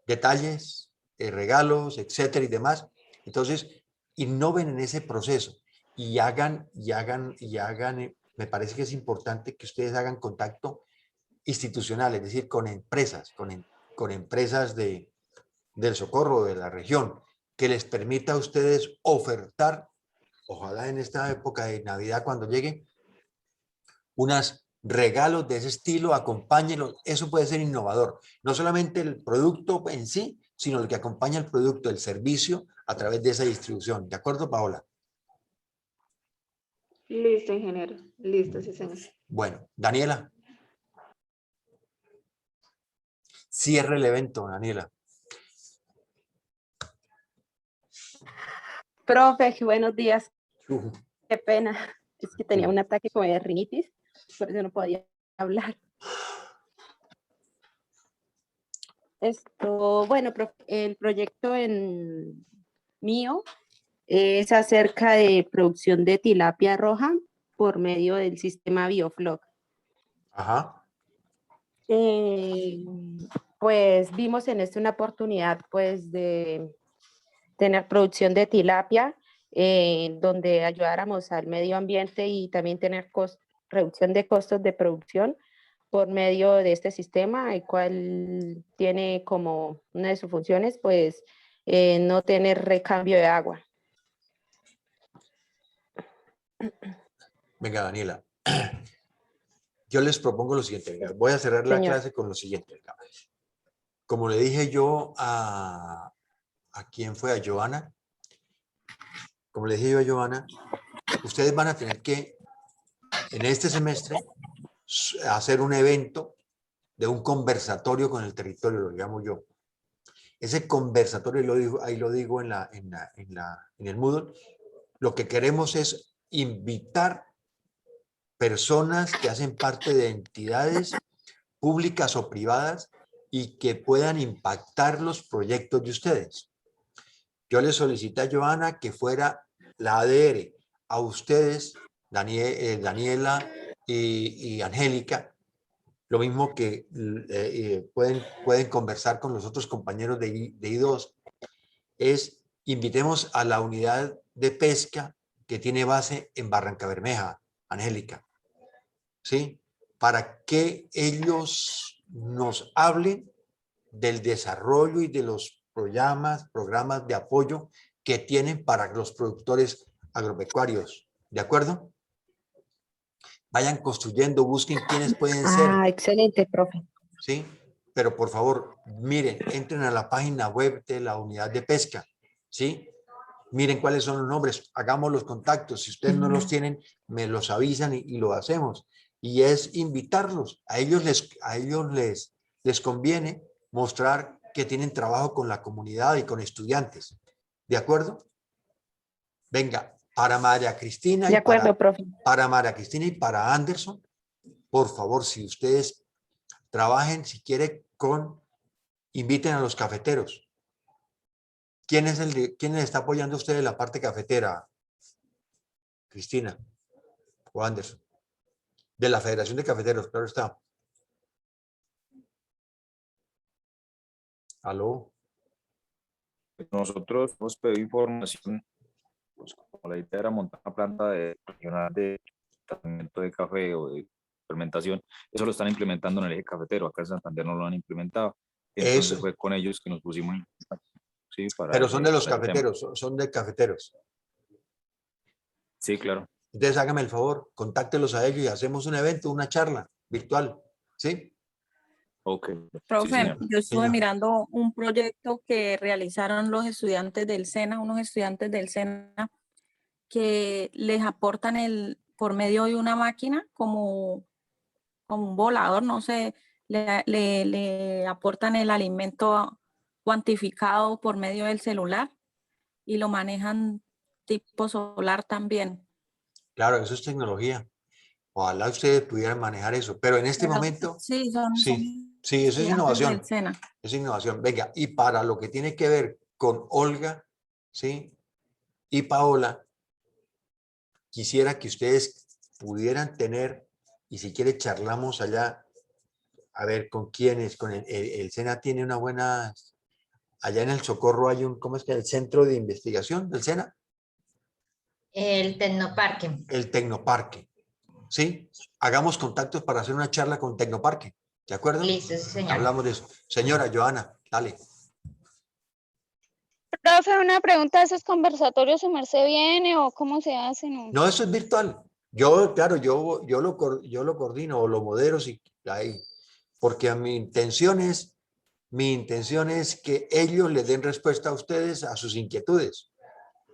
[SPEAKER 1] detalles, regalos, etcétera y demás. Entonces, innoven en ese proceso y hagan, me parece que es importante que ustedes hagan contacto institucional, es decir, con empresas, con empresas del Socorro, de la región, que les permita a ustedes ofertar, ojalá en esta época de Navidad cuando lleguen, unos regalos de ese estilo, acompáñenlo, eso puede ser innovador. No solamente el producto en sí, sino el que acompaña el producto, el servicio a través de esa distribución. ¿De acuerdo, Paola?
[SPEAKER 10] Listo, ingeniero. Listo, sí, señor.
[SPEAKER 1] Bueno, Daniela. Cierre el evento, Daniela.
[SPEAKER 11] Profe, buenos días. Qué pena. Es que tenía un ataque como de rinitis, por eso no podía hablar. Bueno, el proyecto mío es acerca de producción de tilapia roja por medio del sistema Biofloc.
[SPEAKER 1] Ajá.
[SPEAKER 11] Pues vimos en esto una oportunidad pues de tener producción de tilapia donde ayudáramos al medio ambiente y también tener reducción de costos de producción por medio de este sistema, el cual tiene como una de sus funciones pues no tener recambio de agua.
[SPEAKER 1] Venga, Daniela. Yo les propongo lo siguiente. Venga, voy a cerrar la clase con lo siguiente. Venga. Como le dije yo ¿a quién fue? A Joana. Como le dije yo a Joana, ustedes van a tener que, en este semestre, hacer un evento de un conversatorio con el territorio, lo llamo yo. Ese conversatorio, ahí lo digo en el Moodle, lo que queremos es invitar personas que hacen parte de entidades públicas o privadas y que puedan impactar los proyectos de ustedes. Yo le solicité a Joana que fuera la ADR, a ustedes, Daniela y Angélica, lo mismo que pueden conversar con los otros compañeros de I2, es invitemos a la unidad de pesca que tiene base en Barrancabermeja, Angélica, ¿sí? Para que ellos nos hablen del desarrollo y de los programas de apoyo que tienen para los productores agropecuarios. ¿De acuerdo? Vayan construyendo, busquen quiénes pueden ser.
[SPEAKER 11] Ah, excelente, profe.
[SPEAKER 1] ¿Sí? Pero por favor, miren, entren a la página web de la unidad de pesca. ¿Sí? Miren cuáles son los nombres, hagamos los contactos. Si ustedes no los tienen, me los avisan y lo hacemos. Y es invitarlos. A ellos les conviene mostrar que tienen trabajo con la comunidad y con estudiantes. ¿De acuerdo? Venga, para María Cristina
[SPEAKER 11] de acuerdo, profe.
[SPEAKER 1] Para María Cristina y para Anderson, por favor, si ustedes trabajen, si quiere, inviten a los cafeteros. ¿Quién les está apoyando a ustedes en la parte cafetera? Cristina o Anderson. De la Federación de Cafeteros, claro está. ¿Aló?
[SPEAKER 9] Nosotros hemos pedido información, pues como la idea era montar una planta regional de tratamiento de café o de fermentación, eso lo están implementando en el eje cafetero, acá en Santander no lo han implementado, entonces fue con ellos que nos pusimos en contacto. Sí,
[SPEAKER 1] pero son de los cafeteros, son de cafeteros.
[SPEAKER 9] Sí, claro.
[SPEAKER 1] Entonces hágame el favor, contáctelos a ellos y hacemos un evento, una charla virtual, ¿sí?
[SPEAKER 9] Ok.
[SPEAKER 6] Profe,
[SPEAKER 9] señor.
[SPEAKER 6] yo estuve
[SPEAKER 1] Señor.
[SPEAKER 6] mirando un proyecto que realizaron los estudiantes del SENA, unos estudiantes del SENA, que les aportan por medio de una máquina como un volador, no sé, le aportan el alimento cuantificado por medio del celular y lo manejan tipo solar también.
[SPEAKER 1] Claro, eso es tecnología. Ojalá ustedes pudieran manejar eso, pero en este
[SPEAKER 6] Pero
[SPEAKER 1] momento,
[SPEAKER 6] sí, son
[SPEAKER 1] sí, eso es
[SPEAKER 6] estudiantes
[SPEAKER 1] innovación.
[SPEAKER 6] del SENA.
[SPEAKER 1] Es innovación. Venga, y para lo que tiene que ver con Olga, ¿sí? Y Paola, quisiera que ustedes pudieran tener, y si quiere charlamos allá, a ver con quiénes, con el SENA tiene una buena, allá en el Socorro hay un, ¿cómo es que? El Centro de Investigación del SENA,
[SPEAKER 2] El Tecnoparque.
[SPEAKER 1] el Tecnoparque, ¿sí? Hagamos contactos para hacer una charla con Tecnoparque, ¿de acuerdo?
[SPEAKER 2] Listo, sí, señor.
[SPEAKER 1] Hablamos de eso. Señora Joana, dale.
[SPEAKER 3] Profe, una pregunta, ¿esos conversatorios su merced viene o cómo se hacen? ¿O?
[SPEAKER 1] No, eso es virtual. Yo, claro, yo lo coordino o lo modero si ahí, porque mi intención es que ellos les den respuesta a ustedes a sus inquietudes.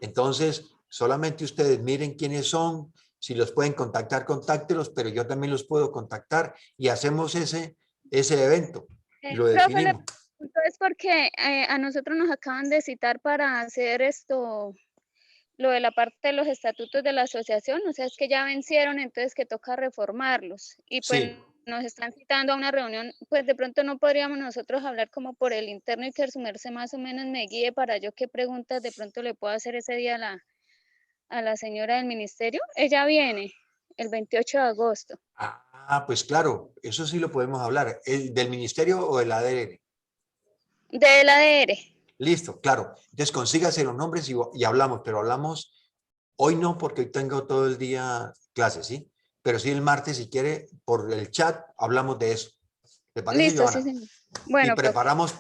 [SPEAKER 1] Entonces, solamente ustedes miren quiénes son, si los pueden contactar, contáctelos, pero yo también los puedo contactar y hacemos ese evento y lo
[SPEAKER 3] Profe, le
[SPEAKER 1] definimos.
[SPEAKER 3] pregunto es porque a nosotros nos acaban de citar para hacer lo de la parte de los estatutos de la asociación, o sea, es que ya vencieron, entonces que toca reformarlos. Y pues
[SPEAKER 1] Sí.
[SPEAKER 3] nos están citando a una reunión, pues de pronto no podríamos nosotros hablar como por el interno y que su merced más o menos me guíe para yo qué preguntas de pronto le puedo hacer ese día a la señora del ministerio. Ella viene el 28 de agosto.
[SPEAKER 1] Ah, pues claro, eso sí lo podemos hablar. ¿El del ministerio o el ADN?
[SPEAKER 3] Del ADR.
[SPEAKER 1] Listo, claro. Entonces consígase los nombres y hablamos, pero hablamos hoy no porque hoy tengo todo el día clases, ¿sí? Pero sí el martes, si quiere, por el chat hablamos de eso. ¿Te parece,
[SPEAKER 3] Listo,
[SPEAKER 1] Joana?
[SPEAKER 3] sí, señor. Bueno,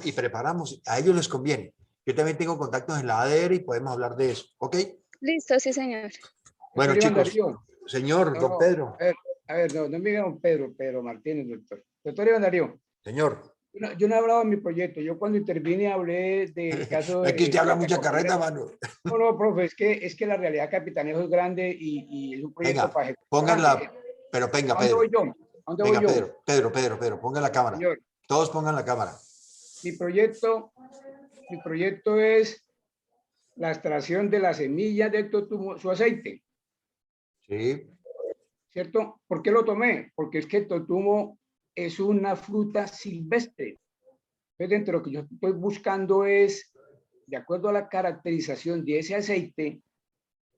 [SPEAKER 1] y preparamos, a ellos les conviene. Yo también tengo contactos en la ADR y podemos hablar de eso, ¿ok?
[SPEAKER 3] Listo, sí, señor.
[SPEAKER 1] Bueno,
[SPEAKER 4] Doctor Iván
[SPEAKER 1] chicos,
[SPEAKER 4] Darío.
[SPEAKER 1] señor,
[SPEAKER 4] No,
[SPEAKER 1] don
[SPEAKER 4] no,
[SPEAKER 1] Pedro.
[SPEAKER 4] a ver, no me diga don Pedro Martínez, doctor. Doctor Iván Darío.
[SPEAKER 1] Señor.
[SPEAKER 4] Yo no he hablado de mi proyecto. Yo cuando intervine hablé del caso de...
[SPEAKER 1] Es que usted habla mucha carreta, mano.
[SPEAKER 4] No, profe, es que la realidad Capitanejo es grande y es un proyecto
[SPEAKER 1] Venga,
[SPEAKER 4] para ejecutar.
[SPEAKER 1] pónganla, pero venga,
[SPEAKER 4] ¿A dónde
[SPEAKER 1] Pedro.
[SPEAKER 4] voy yo? ¿A dónde
[SPEAKER 1] Venga,
[SPEAKER 4] voy yo?
[SPEAKER 1] Pedro, ponga la cámara.
[SPEAKER 4] Señor,
[SPEAKER 1] Todos pongan la cámara.
[SPEAKER 4] mi proyecto es la extracción de las semillas del totumo, su aceite.
[SPEAKER 1] Sí.
[SPEAKER 4] ¿Cierto? ¿Por qué lo tomé? Porque es que el totumo es una fruta silvestre. Entonces, dentro de lo que yo estoy buscando es, de acuerdo a la caracterización de ese aceite,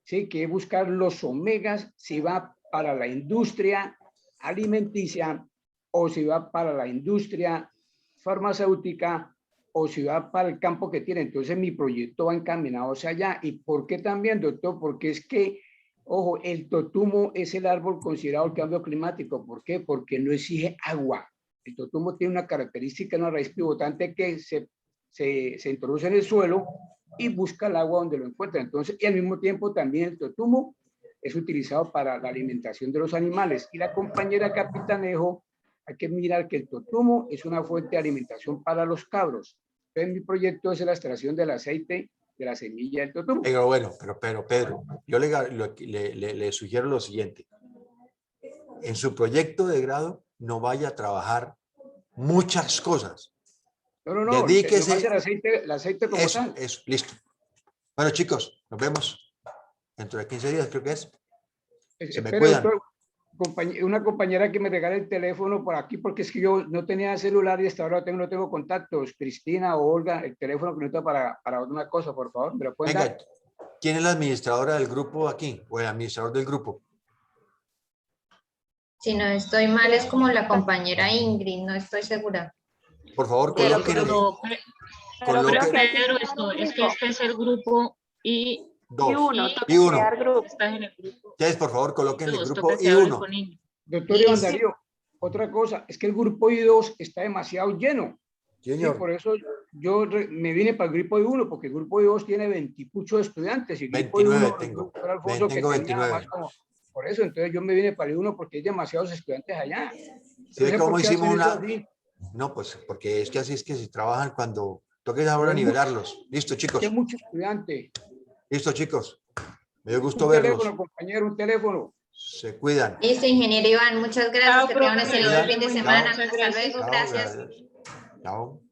[SPEAKER 4] ¿sí? Que es buscar los omegas, si va para la industria alimenticia o si va para la industria farmacéutica o si va para el campo que tiene. Entonces mi proyecto va encaminado hacia allá. ¿Y por qué también, doctor? Porque es que, ojo, el totumo es el árbol considerado el cambio climático. ¿Por qué? Porque no exige agua. El totumo tiene una característica, una raíz pivotante que se introduce en el suelo y busca el agua donde lo encuentra. Entonces, y al mismo tiempo también el totumo es utilizado para la alimentación de los animales. Y la compañera Capitanejo, hay que mirar que el totumo es una fuente de alimentación para los cabros. Entonces, mi proyecto es la extracción del aceite de la semilla del totumo.
[SPEAKER 1] Pero bueno, pero Pedro, yo le sugiero lo siguiente. En su proyecto de grado no vaya a trabajar muchas cosas.
[SPEAKER 4] No.
[SPEAKER 1] Dedíquese.
[SPEAKER 4] El aceite como tal.
[SPEAKER 1] Eso, listo. Bueno, chicos, nos vemos dentro de 15 días, creo que es. Se me cuidan.
[SPEAKER 4] Doctor, una compañera que me regala el teléfono por aquí, porque es que yo no tenía celular y hasta ahora no tengo contactos. Cristina o Olga, el teléfono que necesito para una cosa, por favor, ¿me lo pueden dar?
[SPEAKER 1] ¿Quién es la administradora del grupo aquí? O el administrador del grupo.
[SPEAKER 2] Si no estoy mal, es como la compañera Ingrid, no estoy segura.
[SPEAKER 1] Por favor,
[SPEAKER 5] Pero
[SPEAKER 1] colóquenle.
[SPEAKER 5] Pedro, es que este es el grupo I2. Estás en el grupo.
[SPEAKER 1] Ustedes, por favor, coloquen el grupo
[SPEAKER 5] toca que hable
[SPEAKER 1] I1.
[SPEAKER 5] con Ingrid.
[SPEAKER 4] Doctor Iván Darío, otra cosa, es que el grupo I2 está demasiado lleno.
[SPEAKER 1] Señor.
[SPEAKER 4] Sí, por eso yo me vine para el grupo I1, porque el grupo I2 tiene 20 estudiantes. Y el grupo
[SPEAKER 1] 29
[SPEAKER 4] I1,
[SPEAKER 1] tengo.
[SPEAKER 4] Alfonso,
[SPEAKER 1] Tengo
[SPEAKER 4] que tenía
[SPEAKER 1] 29.
[SPEAKER 4] más como, por eso, entonces yo me vine para el I1 porque hay demasiados estudiantes allá.
[SPEAKER 1] ¿Sí ve cómo hicimos una? No, pues porque es que así es que se trabajan cuando toquen ahora
[SPEAKER 4] Hay
[SPEAKER 1] nivelarlos. Listo, chicos.
[SPEAKER 4] Hay mucho estudiante.
[SPEAKER 1] Listo, chicos. Me dio gusto
[SPEAKER 4] Un
[SPEAKER 1] verlos.
[SPEAKER 4] teléfono, compañero, un teléfono.
[SPEAKER 1] Se cuidan.
[SPEAKER 2] Listo, ingeniero Iván, muchas gracias.
[SPEAKER 5] Chao,
[SPEAKER 2] Que tengan un
[SPEAKER 5] profe,
[SPEAKER 2] excelente
[SPEAKER 1] cuidan.
[SPEAKER 2] fin de
[SPEAKER 1] Chao.
[SPEAKER 2] semana.
[SPEAKER 5] Muchas
[SPEAKER 2] Hasta
[SPEAKER 5] gracias.
[SPEAKER 2] luego,
[SPEAKER 1] Chao,
[SPEAKER 2] gracias.
[SPEAKER 1] gracias. Chao.